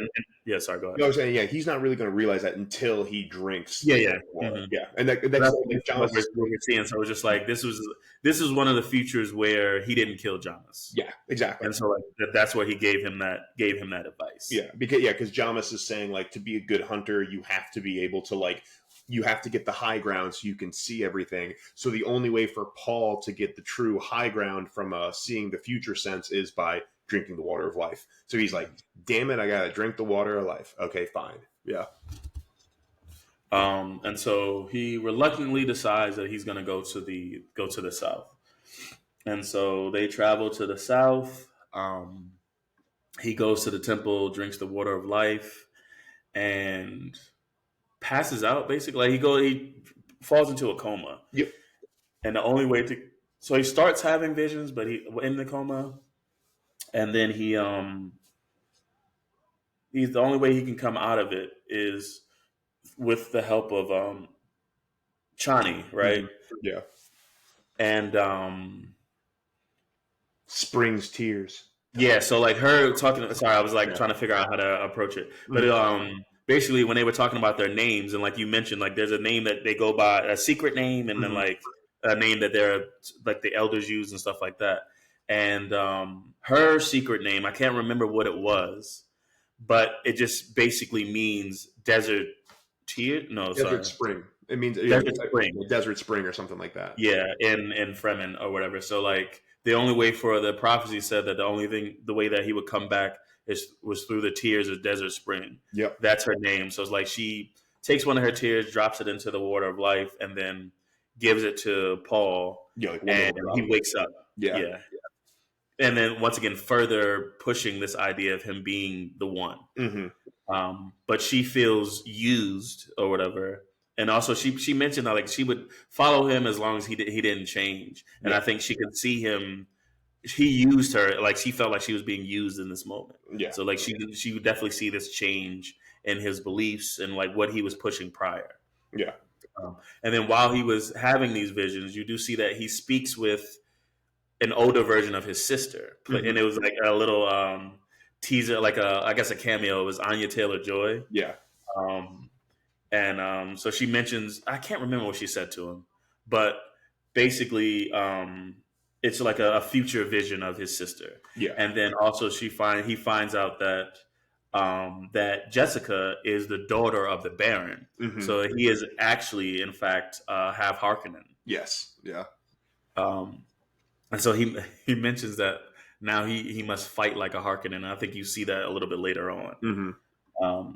yeah, sorry, go ahead. I was saying, yeah, he's not really going to realize that until he drinks. Yeah. Water. Mm-hmm. Yeah, and that's what we're seeing. So it was just like this is one of the futures where he didn't kill Jamis. Yeah, exactly. And so like that's where he gave him that advice. Yeah, because Jamis is saying like to be a good hunter, you have to be able to you have to get the high ground so you can see everything. So the only way for Paul to get the true high ground from seeing the future sense is by drinking the water of life. So he's like, damn it, I gotta drink the water of life. Okay, fine. Yeah. And so he reluctantly decides that he's gonna go to the south. And so they travel to the south. He goes to the temple, drinks the water of life, and passes out basically. Like he falls into a coma. Yep. And the only way so he starts having visions, but he in the coma. And then he's the only way he can come out of it is with the help of Chani, right? Mm-hmm. Yeah. And Spring's tears. Yeah, so like her talking. Sorry, I was like trying to figure out how to approach it. But basically, when they were talking about their names, and like you mentioned, like there's a name that they go by, a secret name, and then like a name that they're like the elders use and stuff like that. And her secret name, I can't remember what it was, but it just basically means desert tear. No, desert spring. It means desert spring, desert spring, or something like that. Yeah, in Fremen or whatever. So like the only way for the prophecy said that the way that he would come back was through the tears of desert spring. Yep, that's her name. So it's like she takes one of her tears, drops it into the water of life, and then gives it to Paul. Yeah, and he wakes up. Yeah. And then once again, further pushing this idea of him being the one. Mm-hmm. But she feels used or whatever. And also, she mentioned that like she would follow him as long as he didn't change. And I think she could see him. He used her, like she felt like she was being used in this moment. Yeah. So like she would definitely see this change in his beliefs and like what he was pushing prior. Yeah. And then while he was having these visions, you do see that he speaks with an older version of his sister, and it was like a little teaser, like I guess a cameo. It was Anya Taylor-Joy. Yeah. So she mentions, I can't remember what she said to him, but basically it's like a future vision of his sister. Yeah. And then also he finds out that that Jessica is the daughter of the Baron. Mm-hmm. So he is actually, in fact, half Harkonnen. Yes. Yeah. And so he mentions that now he must fight like a Harkonnen. I think you see that a little bit later on. Mm-hmm.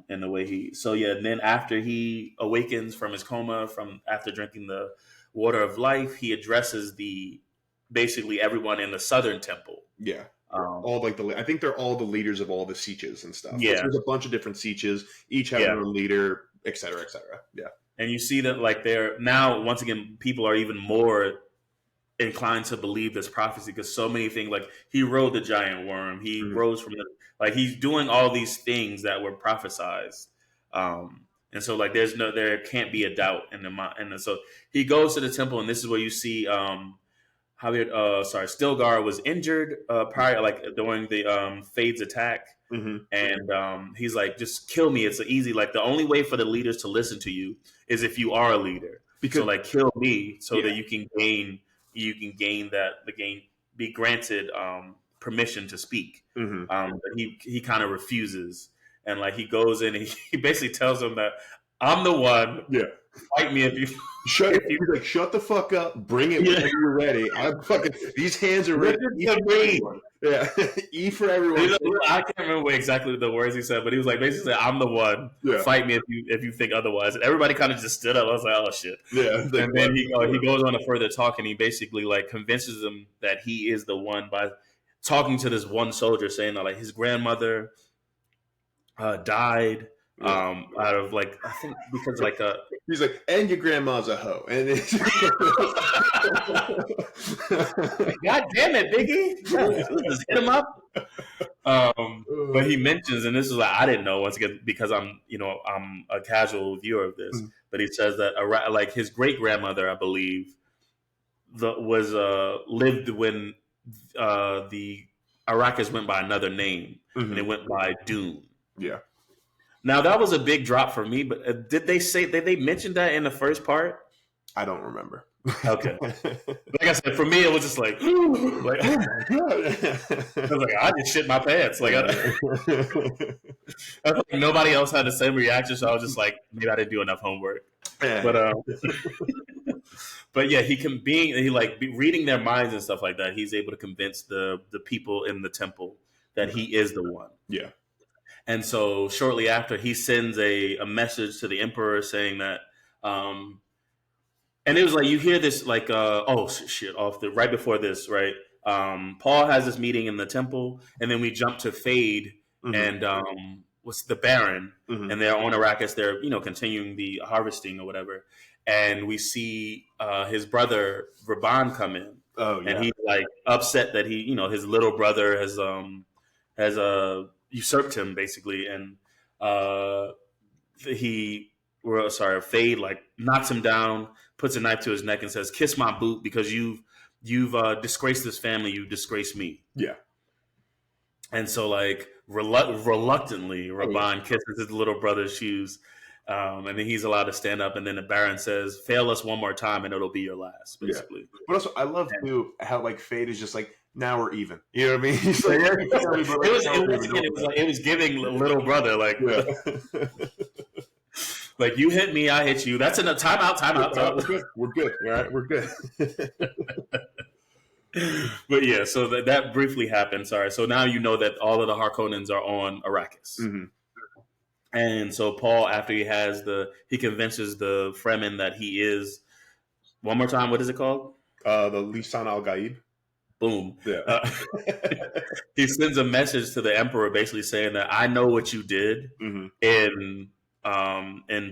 in the way and then after he awakens from his coma from after drinking the water of life, he addresses basically everyone in the southern temple. Yeah. All like I think they're all the leaders of all the sietches and stuff. Yeah. There's a bunch of different sietches, each have their own leader, et cetera, et cetera. Yeah. And you see that like they're now, once again, people are even more inclined to believe this prophecy because so many things, like he rode the giant worm, he rose from he's doing all these things that were prophesized. And so like there can't be a doubt in the mind. And so he goes to the temple, and this is where you see Stilgar was injured prior, like during the Fade's attack. And he's like, just kill me. It's easy. Like the only way for the leaders to listen to you is if you are a leader. Because so like kill me so that you can gain be granted permission to speak. But he kind of refuses, and like he goes in and he basically tells them that I'm the one. Yeah. Fight me if you shut the fuck up. Bring it when you're ready. I'm fucking. These hands are ready. Yeah, E for everyone. I can't remember exactly the words he said, but he was like basically, "I'm the one. Yeah. Fight me if you think otherwise." And everybody kind of just stood up. I was like, "Oh shit!" Yeah. And then he goes on to further talk, and he basically like convinces them that he is the one by talking to this one soldier, saying that like his grandmother died. Out of like I think because like he's like, and your grandma's a hoe, and it's God damn it, Biggie, just hit him up. But he mentions, and this is like I didn't know once again because I'm a casual viewer of this, but he says that like his great grandmother, I believe, was lived when the Arrakis went by another name, and it went by Dune. Yeah. Now that was a big drop for me, but did they mention that in the first part? I don't remember. Okay. Like I said, for me it was just like, oh my God. I was like, I just shit my pants. Like I feel like nobody else had the same reaction, so I was just like, maybe I didn't do enough homework. But but yeah, he like reading their minds and stuff like that. He's able to convince the people in the temple that he is the one. Yeah. And so shortly after, he sends a message to the emperor saying that, and it was like, you hear this like, right before this, right? Paul has this meeting in the temple, and then we jump to Fade and what's the Baron, and they're on Arrakis. They're continuing the harvesting or whatever, and we see his brother Raban come in, and he's like upset that his little brother has usurped him basically, and Fade like knocks him down, puts a knife to his neck, and says, "Kiss my boot because you've disgraced this family. You disgraced me." Yeah. And so like reluctantly, Raban kisses his little brother's shoes, and then he's allowed to stand up. And then the Baron says, "Fail us one more time, and it'll be your last." Basically. Yeah. But also, I love too how like Fade is just like, now we're even. You know what I mean? He's like, it was giving little brother like, like you hit me, I hit you. That's enough. Time out. We're good. All right, we're good. But yeah, so that briefly happened. Sorry. So now you know that all of the Harkonnens are on Arrakis. And so Paul, after he convinces the Fremen that he is. One more time, what is it called? The Lisan al Gaib. Boom. Yeah. He sends a message to the emperor basically saying that I know what you did in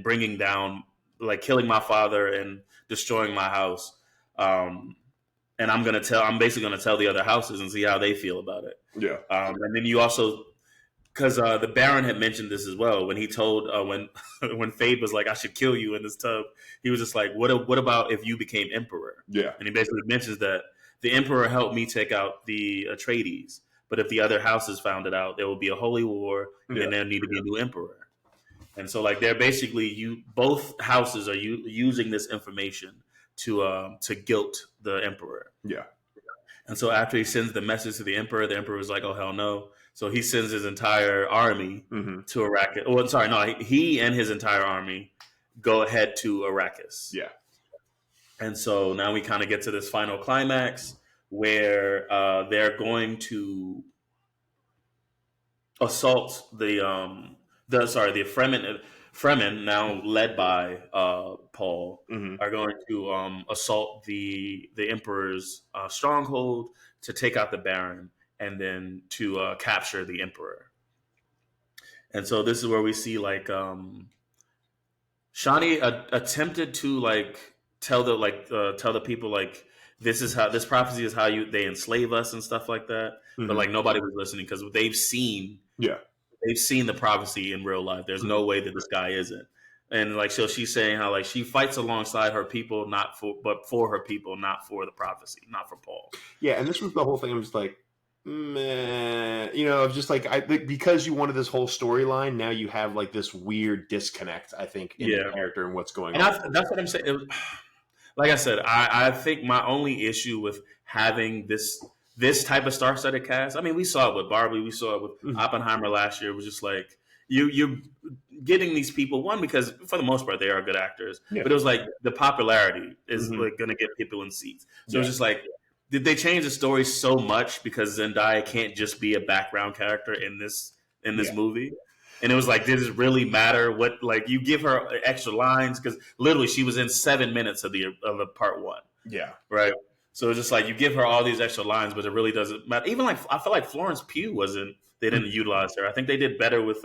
bringing down, like killing my father and destroying my house. And I'm basically going to tell the other houses and see how they feel about it. Yeah. And then you also, because the Baron had mentioned this as well when he told when Fade was like, I should kill you in this tub. He was just like, what about if you became emperor? Yeah. And he basically mentions that the emperor helped me take out the Atreides, but if the other houses found it out, there will be a holy war, and there need to be a new emperor. And so, like, they're basically both houses are using this information to guilt the emperor. Yeah. And so, after he sends the message to the emperor is like, "Oh hell no!" So he sends his entire army to Arrakis. Oh, sorry, no, he and his entire army go ahead to Arrakis. Yeah. And so now we kind of get to this final climax where they're going to assault the Fremen, now led by Paul, Hmm. are going to assault the Emperor's stronghold to take out the Baron, and then to capture the Emperor. And so this is where we see like Shawnee attempted to like tell the people like this prophecy is how they enslave us and stuff like that, but Hmm. like nobody was listening because Yeah. they've seen the prophecy in real life. There's Hmm. no way that this guy isn't. And like so she's saying how like she fights alongside her people, not for her people, not for the prophecy, not for Paul. Yeah, and this was the whole thing. I'm just like, meh. You know, just like because you wanted this whole storyline, now you have like this weird disconnect. I think in the Yeah. character and what's going And on. that's what I'm saying. Like I said, I think my only issue with having this type of star-studded cast. I mean, we saw it with Barbie, we saw it with Mhm. Oppenheimer last year. It was just like you getting these people one because for the most part they are good actors, Yeah. but it was like the popularity is Mhm. like going to get people in seats. So Yeah. it's just like, did they change the story so much because Zendaya can't just be a background character in this Yeah. movie? And it was like, does it really matter what? Like, you give her extra lines because literally she was in 7 minutes of the part one, Yeah. right? So it's just like you give her all these extra lines, but it really doesn't matter. Even like I feel like Florence Pugh wasn't. They didn't utilize her. I think they did better with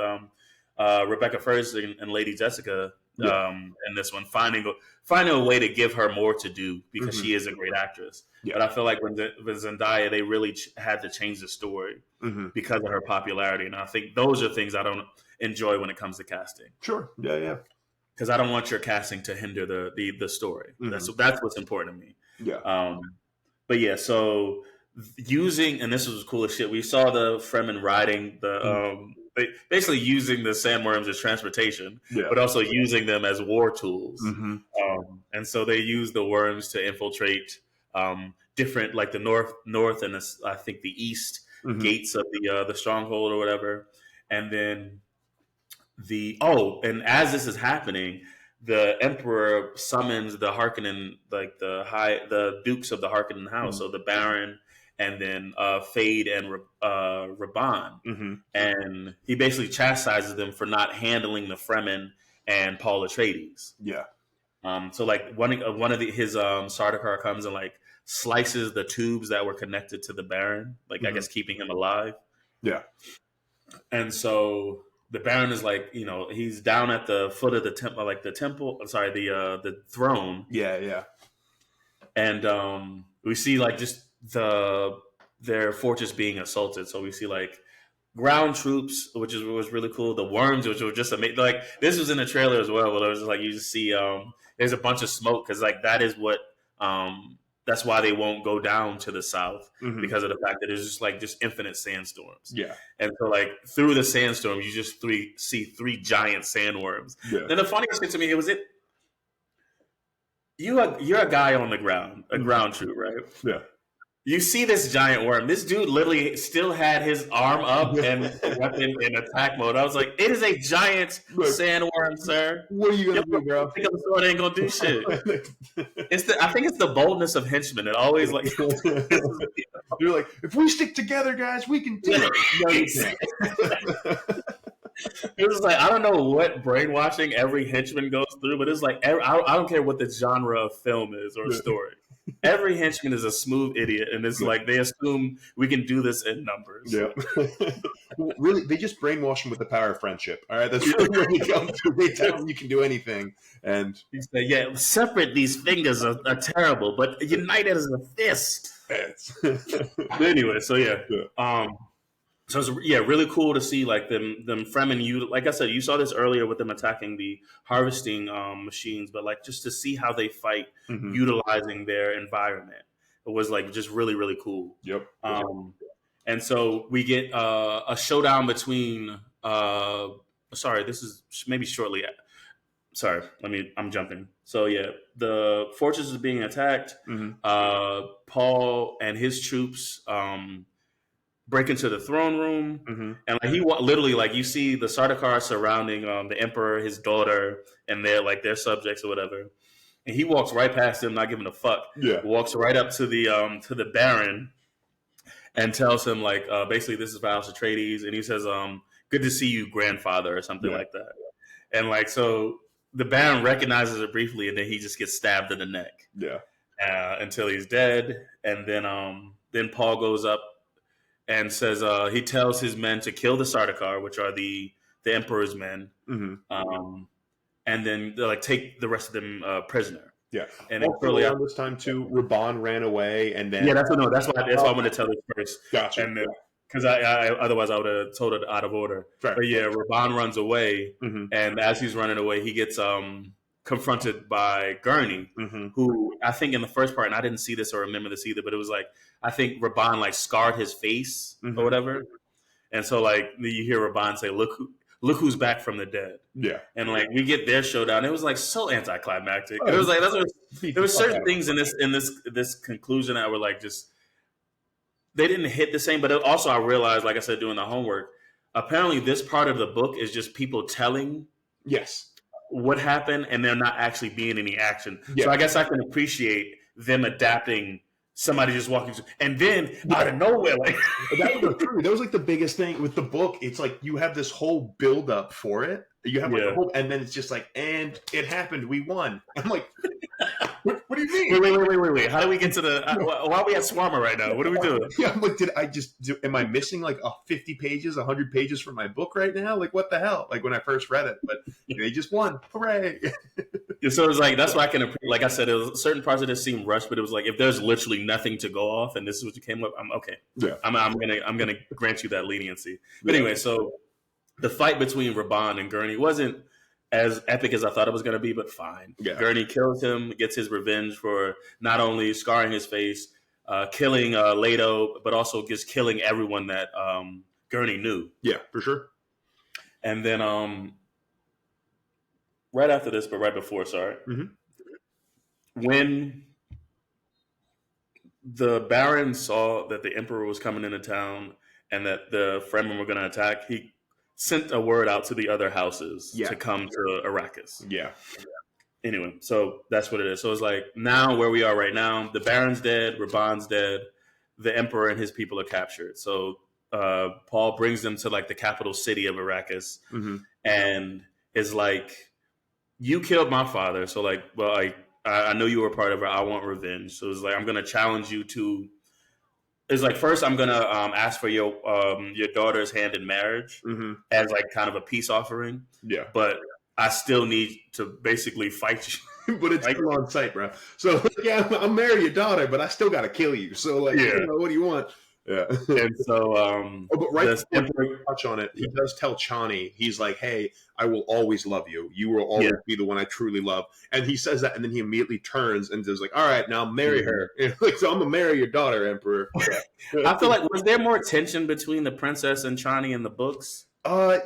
Rebecca Ferguson and Lady Jessica Yeah. in this one, finding a way to give her more to do because Mhm. she is a great actress. Yeah. But I feel like with Zendaya, they really had to change the story Mhm. because of her popularity, and I think those are things I don't enjoy when it comes to casting. Sure. Yeah. Yeah. Because I don't want your casting to hinder the story. Mhm. That's what's important to me. Yeah. But yeah, so using, and this was cool as shit. We saw the Fremen riding basically using the sandworms as transportation, Yeah. but also using them as war tools. Mhm. And so they use the worms to infiltrate different, like the north, and I think the east Mhm. gates of the stronghold or whatever. And then and as this is happening, the Emperor summons the Harkonnen, like the dukes of the Harkonnen house, Mhm. so the Baron, and then Fade and Raban, Mhm. and he basically chastises them for not handling the Fremen and Paul Atreides. Yeah. So like one of his Sardaukar comes and like slices the tubes that were connected to the Baron, like I Mhm. guess keeping him alive. Yeah. And so the Baron is like, he's down at the foot of the temple, like the temple. I'm sorry, the throne. Yeah. Yeah. And we see like just their fortress being assaulted. So we see like ground troops, which was really cool. The worms, which were just amazing. Like this was in the trailer as well. But it was just like you just see there's a bunch of smoke because like that is what that's why they won't go down to the south Mhm. because of the fact that it's just infinite sandstorms. Yeah. And so like through the sandstorm, you just see three giant sandworms. Yeah. And the funniest thing to me, you're a guy on the ground, a ground troop, right? Yeah. You see this giant worm. This dude literally still had his arm up and weapon in attack mode. I was like, it is a giant sandworm, sir. What are you gonna do, bro? Pick up the sword, ain't gonna do shit. I think it's the boldness of henchmen. It always like You're like, if we stick together, guys, we can do it. No, you can't. It was like I don't know what brainwashing every henchman goes through, but it's like I don't care what the genre of film is or story. Every henchman is a smooth idiot, and it's like they assume we can do this in numbers. Yeah. Really, they just brainwash them with the power of friendship. All right, that's really where they come to. They tell them you can do anything, and you say, "Yeah, separate these fingers are terrible, but united as a fist." But anyway, so yeah. So it's really cool to see like them Fremen. Like I said, you saw this earlier with them attacking the harvesting machines, but like just to see how they fight utilizing their environment, it was like just really really cool. Yep. And so we get a showdown between. Sorry, this is maybe shortly. Sorry, I'm jumping. So yeah, the fortress is being attacked. Paul and his troops. Break into the throne room, and like he literally like you see the Sardaukar surrounding the emperor, his daughter, and their subjects or whatever, and he walks right past them, not giving a fuck. Yeah, walks right up to the Baron, and tells him like basically this is Paul Atreides, and he says good to see you, grandfather, or something like that. And like, so the Baron recognizes it briefly, and then he just gets stabbed in the neck. Yeah. Until he's dead. And then Paul goes up and says he tells his men to kill the Sardaukar, which are the Emperor's men, and then like take the rest of them prisoner. Yeah, and then early on this time too, Raban ran away, and then that's why I want to tell this first. Gotcha. And because I otherwise I would have told it out of order. Fair. But yeah, Raban runs away, and as he's running away, he gets confronted by Gurney, who I think in the first part, and I didn't see this or remember this either, but it was like I think Raban like scarred his face or whatever, and so like you hear Raban say, "Look who's back from the dead." Yeah, and like we get their showdown. It was like so anticlimactic. It was like there were certain things in this conclusion that were like just they didn't hit the same. But also I realized, like I said, doing the homework, apparently this part of the book is just people telling what happened, and there not actually being any action. Yeah. So I guess I can appreciate them adapting. Somebody just walking through, and then out of nowhere, like that was like the biggest thing with the book. It's like you have this whole build up for it. You have like a whole, and then it's just like, and it happened. We won. I'm like, what do you mean? Wait. How do we get to the? Why are we at Swarmer right now? What are we doing? Yeah, I'm like, am I missing like 50 pages, 100 pages from my book right now? Like, what the hell? Like when I first read it, but they just won. Hooray! So it was like that's why I can appreciate. Like I said, it was certain parts of this seemed rushed, but it was like if there's literally nothing to go off, and this is what you came up, I'm okay. Yeah, I'm gonna grant you that leniency. But anyway, so the fight between Raban and Gurney wasn't as epic as I thought it was going to be, but fine. Yeah. Gurney kills him, gets his revenge for not only scarring his face, killing Leto, but also just killing everyone that Gurney knew. Yeah, for sure. And then right after this, but right before, when the Baron saw that the Emperor was coming into town and that the Fremen were going to attack, he sent a word out to the other houses to come to Arrakis. Yeah. Anyway, so that's what it is. So it's like now where we are right now, the Baron's dead, Raban's dead, the Emperor and his people are captured. So Paul brings them to like the capital city of Arrakis and is like, you killed my father. So like, well, I know you were a part of it. I want revenge. So it's like, I'm going to challenge you to, it's like, first I'm going to ask for your daughter's hand in marriage as like kind of a peace offering. Yeah. But I still need to basically fight you. But it's still on site, bro. So yeah, I'll marry your daughter, but I still got to kill you. So like, what do you want? Yeah. And so, but right before you touch on it, he does tell Chani, he's like, hey, I will always love you. You will always be the one I truly love. And he says that, and then he immediately turns and says like, all right, now marry her. Like, so I'm going to marry your daughter, Emperor. I feel like, was there more tension between the princess and Chani in the books?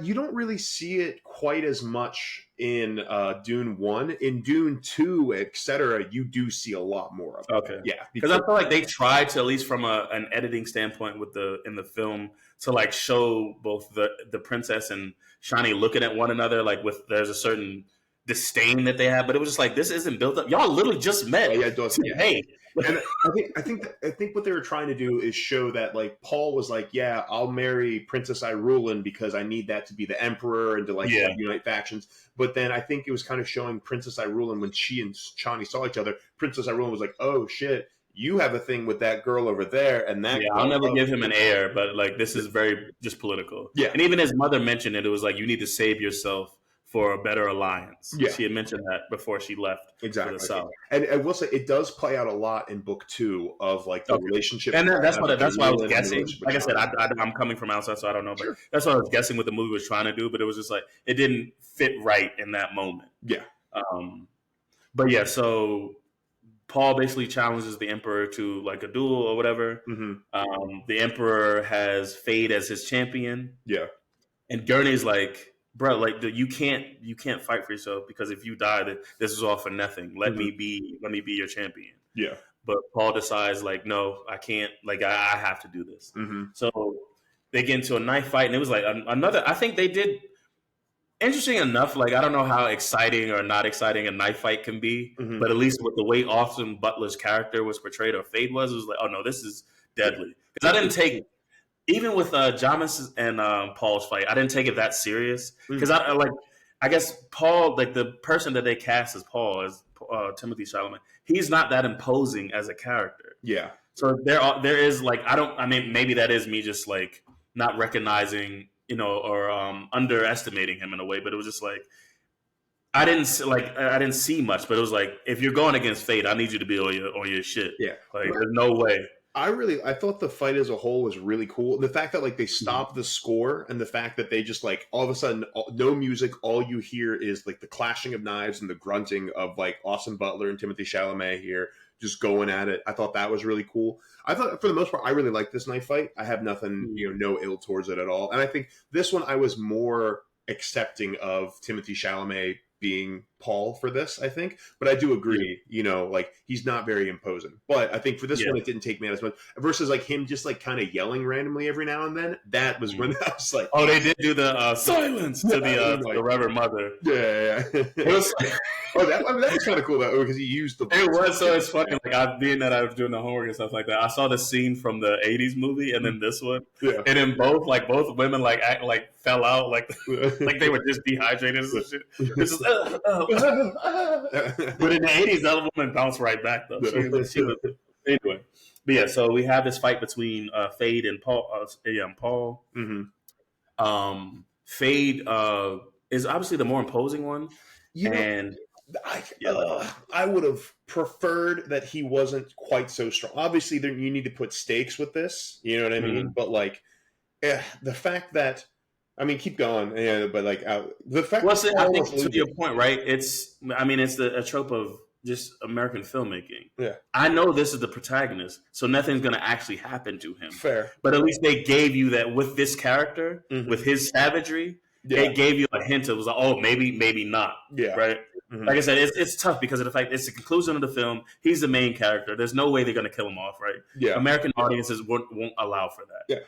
You don't really see it quite as much in Dune 1. In Dune 2, etc., you do see a lot more of it. Okay. Yeah. Because I feel like they tried to, at least from an editing standpoint in the film, to like show both the princess and Chani looking at one another, like there's a certain disdain that they have, but it was just like, this isn't built up. Y'all literally just met. Hey. And I think what they were trying to do is show that like Paul was like, yeah, I'll marry Princess Irulan because I need that to be the emperor and to like unite factions. But then I think it was kind of showing Princess Irulan when she and Chani saw each other. Princess Irulan was like, oh shit, you have a thing with that girl over there, and that. Yeah, I'll never give him an heir, but like this is very just political. Yeah, and even his mother mentioned it. It was like you need to save yourself for a better alliance. Yeah. She had mentioned that before she left. Exactly. For the South. And I will say it does play out a lot in book 2 of like the relationship. And that's why I was guessing. Like I said, I'm coming from outside, so I don't know. But that's what I was guessing what the movie was trying to do. But it was just like, it didn't fit right in that moment. Yeah. But yeah, so Paul basically challenges the Emperor to like a duel or whatever. The Emperor has Fade as his champion. Yeah. And Gurney's like, bro, like you can't fight for yourself because if you die, this is all for nothing. Let me be your champion. Yeah. But Paul decides like, no, I can't. Like I have to do this. So they get into a knife fight, and it was like another. I think they did interesting enough. Like I don't know how exciting or not exciting a knife fight can be, but at least with the way Austin Butler's character was portrayed or Fade was like, oh no, this is deadly. Because I didn't take even with Jamis and Paul's fight, I didn't take it that serious because Mhm. I guess Paul, like the person that they cast as Paul, as Timothy Chalamet, he's not that imposing as a character. Yeah. So there is like I mean maybe that is me just like not recognizing or underestimating him in a way, but it was just like I didn't see much, but it was like if you're going against fate, I need you to be on your shit. Yeah. Like there's no way. I thought the fight as a whole was really cool. The fact that like they Mhm. stopped the score and the fact that they just like all of a sudden no music, all you hear is like the clashing of knives and the grunting of like Austin Butler and Timothy Chalamet here just going at it. I thought that was really cool. I thought for the most part I really liked this knife fight. I have nothing, no ill towards it at all. And I think this one I was more accepting of Timothy Chalamet being Paul for this, I think. But I do agree, like he's not very imposing. But I think for this one, it didn't take me as much versus like him just like kind of yelling randomly every now and then. That was when I was like, oh, they did do the silence to the Reverend Mother. Yeah. It was that was kind of cool though because he used the. It was so it's funny. Like being that I was doing the homework and stuff like that, I saw the scene from the '80s movie and then this one, and then both women like act like fell out like they were just dehydrated and shit. It's just, but in the '80s, that woman bounced right back though. She was anyway. But yeah, so we have this fight between Fade and Paul. Paul. Mm-hmm. Fade is obviously the more imposing one, I would have preferred that he wasn't quite so strong. Obviously, you need to put stakes with this. You know what I mean? But like, the fact that keep going. But like the fact. Well, I think to your point, right? It's a trope of just American filmmaking. Yeah, I know this is the protagonist, so nothing's going to actually happen to him. Fair, but at least they gave you that with this character, with his savagery. Yeah. It gave you a hint. It was like, oh, maybe not. Yeah. Right. Mm-hmm. Like I said, it's tough because of the fact it's the conclusion of the film. He's the main character. There's no way they're going to kill him off. Right. Yeah. American audiences won't allow for that. Yeah.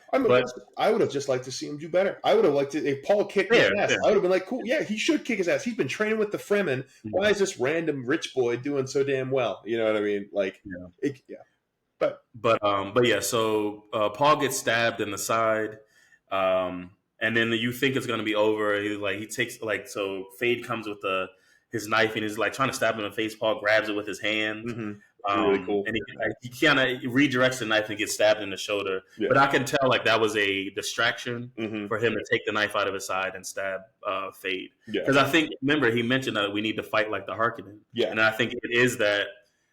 I would have just liked to see him do better. I would have liked it if Paul kicked his ass. I would have been like, cool. Yeah, he should kick his ass. He's been training with the Fremen. Mm-hmm. Why is this random rich boy doing so damn well? You know what I mean? Like, But yeah. So Paul gets stabbed in the side. And then you think it's going to be over. He takes so Fade comes with his knife and he's like trying to stab him in the face. Paul grabs it with his hand. Mm-hmm. Really cool. And he kind of redirects the knife and gets stabbed in the shoulder. Yeah. But I can tell that was a distraction for him to take the knife out of his side and stab Fade. Because I think, remember, he mentioned that we need to fight like the Harkonnen. Yeah. And I think it is that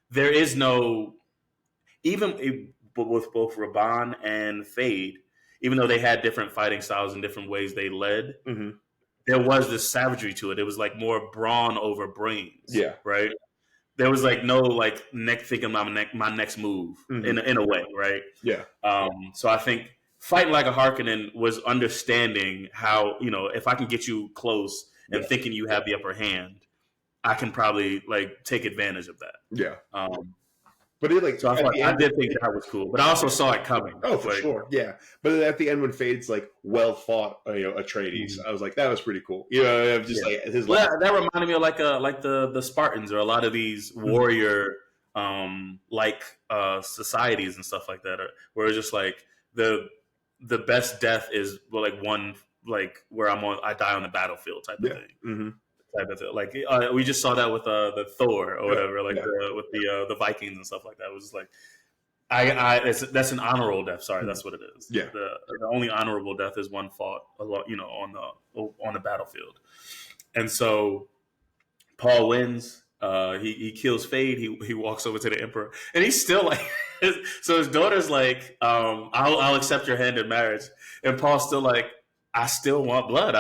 there is no, even with both Raban and Fade, even though they had different fighting styles and different ways they led, there was this savagery to it. It was like more brawn over brains. Yeah. Right? There was no neck thinking my next move in a way, right? Yeah. So I think fighting like a Harkonnen was understanding how, if I can get you close and thinking you have the upper hand, I can probably take advantage of that. Yeah. But I did think that was cool, but I also saw it coming. Oh, for sure, yeah. But at the end, when Fade's well fought, Atreides, I was like, that was pretty cool. Just his. Well, that reminded me of the Spartans or a lot of these warrior societies and stuff like that, where it's just the best death is one where I die on the battlefield type of thing. Mm-hmm. Type of thing. We just saw that with the Thor or whatever, with the Vikings and stuff like that. It was just that's an honorable death. Sorry, that's what it is. Yeah, the only honorable death is one fought, on the battlefield. And so Paul wins. He kills Fade. He walks over to the Emperor, and he's still so his daughter's I'll accept your hand in marriage, and Paul's still I still want blood.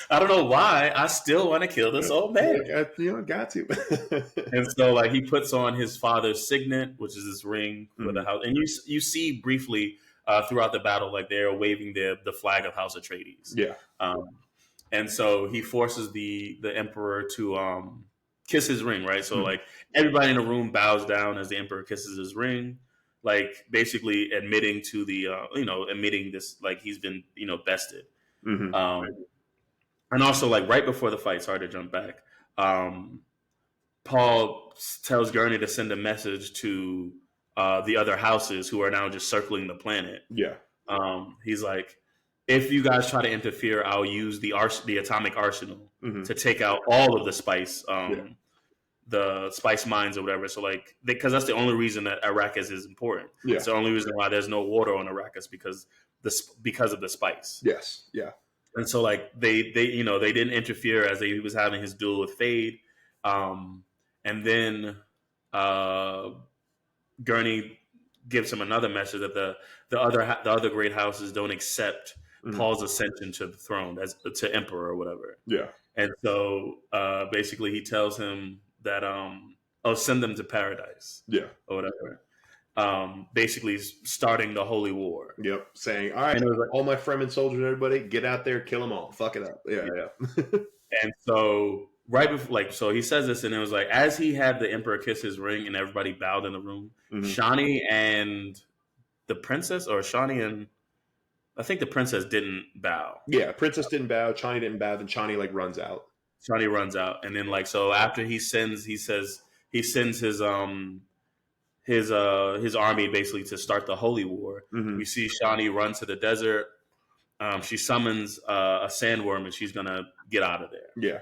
I don't know why. I still want to kill this old man. Got to. And so, he puts on his father's signet, which is this ring for the house. And you see briefly throughout the battle, they're waving the flag of House Atreides. Yeah. And so he forces the emperor to kiss his ring, right? So everybody in the room bows down as the emperor kisses his ring, basically admitting to admitting this, he's been bested. Mm-hmm. And also, right before the fight, sorry to jump back, Paul tells Gurney to send a message to the other houses who are now just circling the planet. Yeah. He's like, if you guys try to interfere, I'll use the atomic arsenal to take out all of the spice, the spice mines or whatever. So like, because that's the only reason that Arrakis is important. Yeah. It's the only reason why there's no water on Arrakis because of the spice. Yes. Yeah. And so like they didn't interfere as he was having his duel with Fade, and then Gurney gives him another message that the other great houses don't accept Paul's ascension to the throne to emperor or whatever. Yeah. And so basically he tells him that send them to paradise. Yeah. Or whatever. Basically starting the holy war. Yep. Saying, all right, like, all my Fremen soldiers, everybody, get out there, kill them all, fuck it up. Yeah. And so right before, so he says this, and it was like as he had the emperor kiss his ring, and everybody bowed in the room. Shani and the princess, or Shani and I think the princess didn't bow. Yeah, princess didn't bow. Chani didn't bow. Then Chani like runs out. Shani runs out, and then like so after he sends his army basically to start the holy war. We see Shani run to the desert. She summons a sandworm, and she's gonna get out of there. Yeah.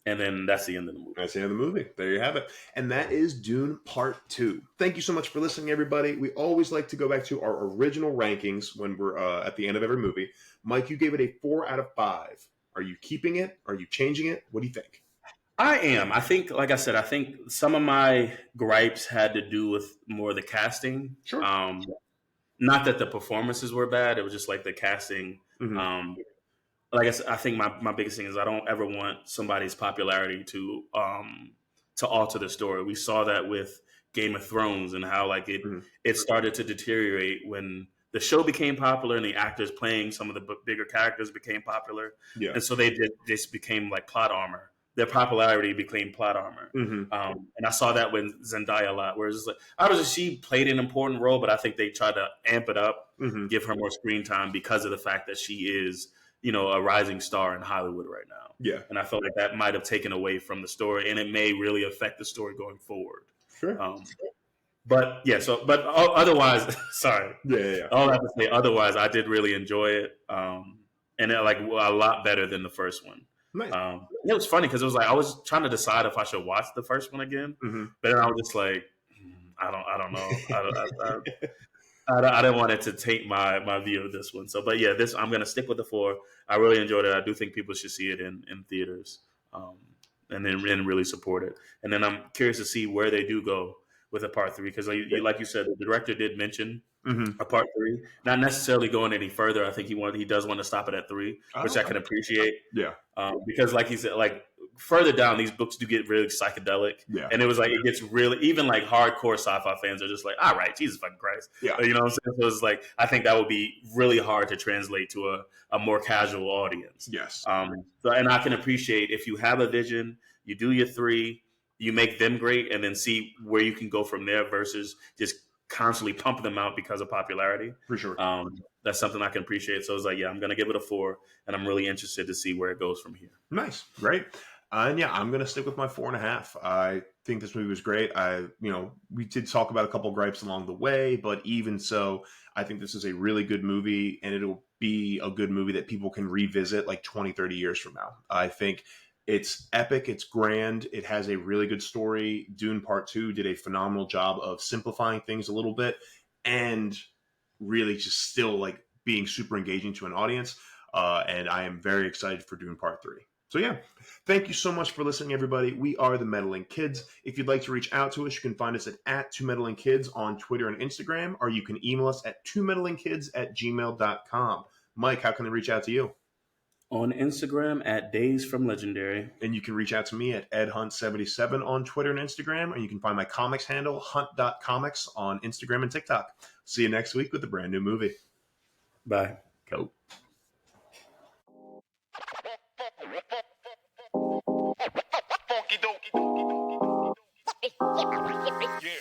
And then that's the end of the movie. That's the end of the movie. There you have it. And that is Dune Part 2. Thank you so much for listening, everybody. We always like to go back to our original rankings when we're at the end of every movie. Mike, you gave it a 4 out of 5. Are you keeping it? Are you changing it? What do you think? I am. I think, like I said, I think some of my gripes had to do with more the casting. Sure. Not that the performances were bad. It was just like the casting. Like I said, I think my biggest thing is I don't ever want somebody's popularity to alter the story. We saw that with Game of Thrones and how like it started to deteriorate when the show became popular and the actors playing some of the bigger characters became popular. Yeah. And so they just became like plot armor. Their popularity became plot armor. And I saw that with Zendaya a lot, where it's just like, she played an important role, but I think they tried to amp it up, give her more screen time because of the fact that she is, a rising star in Hollywood right now. Yeah. And I felt like that might have taken away from the story, and it may really affect the story going forward. Sure. But otherwise, sorry. Yeah. All I have to say, otherwise, I did really enjoy it. And it, like a lot better than the first one. Nice. It was funny because it was like I was trying to decide if I should watch the first one again, but then I was just like, I don't know. I didn't want it to taint my view of this one. So, but yeah, I'm going to stick with the 4. I really enjoyed it. I do think people should see it in theaters, and then really support it. And then I'm curious to see where they do go with a part 3 because, like you said, the director did mention a part 3, not necessarily going any further. I think he does want to stop it at 3, which I can appreciate. Yeah, because like he said, like further down, these books do get really psychedelic. Yeah, and it was like it gets really even like hardcore sci-fi fans are just like, all right, Jesus fucking Christ. Yeah, you know what I'm saying? So it's like I think that would be really hard to translate to a more casual audience. Yes. So and I can appreciate if you have a vision, you do your 3. You make them great and then see where you can go from there versus just constantly pump them out because of popularity. For sure. That's something I can appreciate. So it's like, yeah, I'm going to give it a 4 and I'm really interested to see where it goes from here. Nice. Great. And yeah, I'm going to stick with my 4.5. I think this movie was great. We did talk about a couple gripes along the way, but even so, I think this is a really good movie and it'll be a good movie that people can revisit like 20, 30 years from now. I think it's epic. It's grand. It has a really good story. Dune Part 2 did a phenomenal job of simplifying things a little bit and really just still like being super engaging to an audience. And I am very excited for Dune Part 3. So yeah, thank you so much for listening, everybody. We are the Meddling Kids. If you'd like to reach out to us, you can find us at 2meddlingkids on Twitter and Instagram, or you can email us at 2meddlingkids@gmail.com. Mike, how can they reach out to you? On Instagram at Days from Legendary. And you can reach out to me at EdHunt77 on Twitter and Instagram. And you can find my comics handle, hunt.comics, on Instagram and TikTok. See you next week with a brand new movie. Bye. Go. Yeah.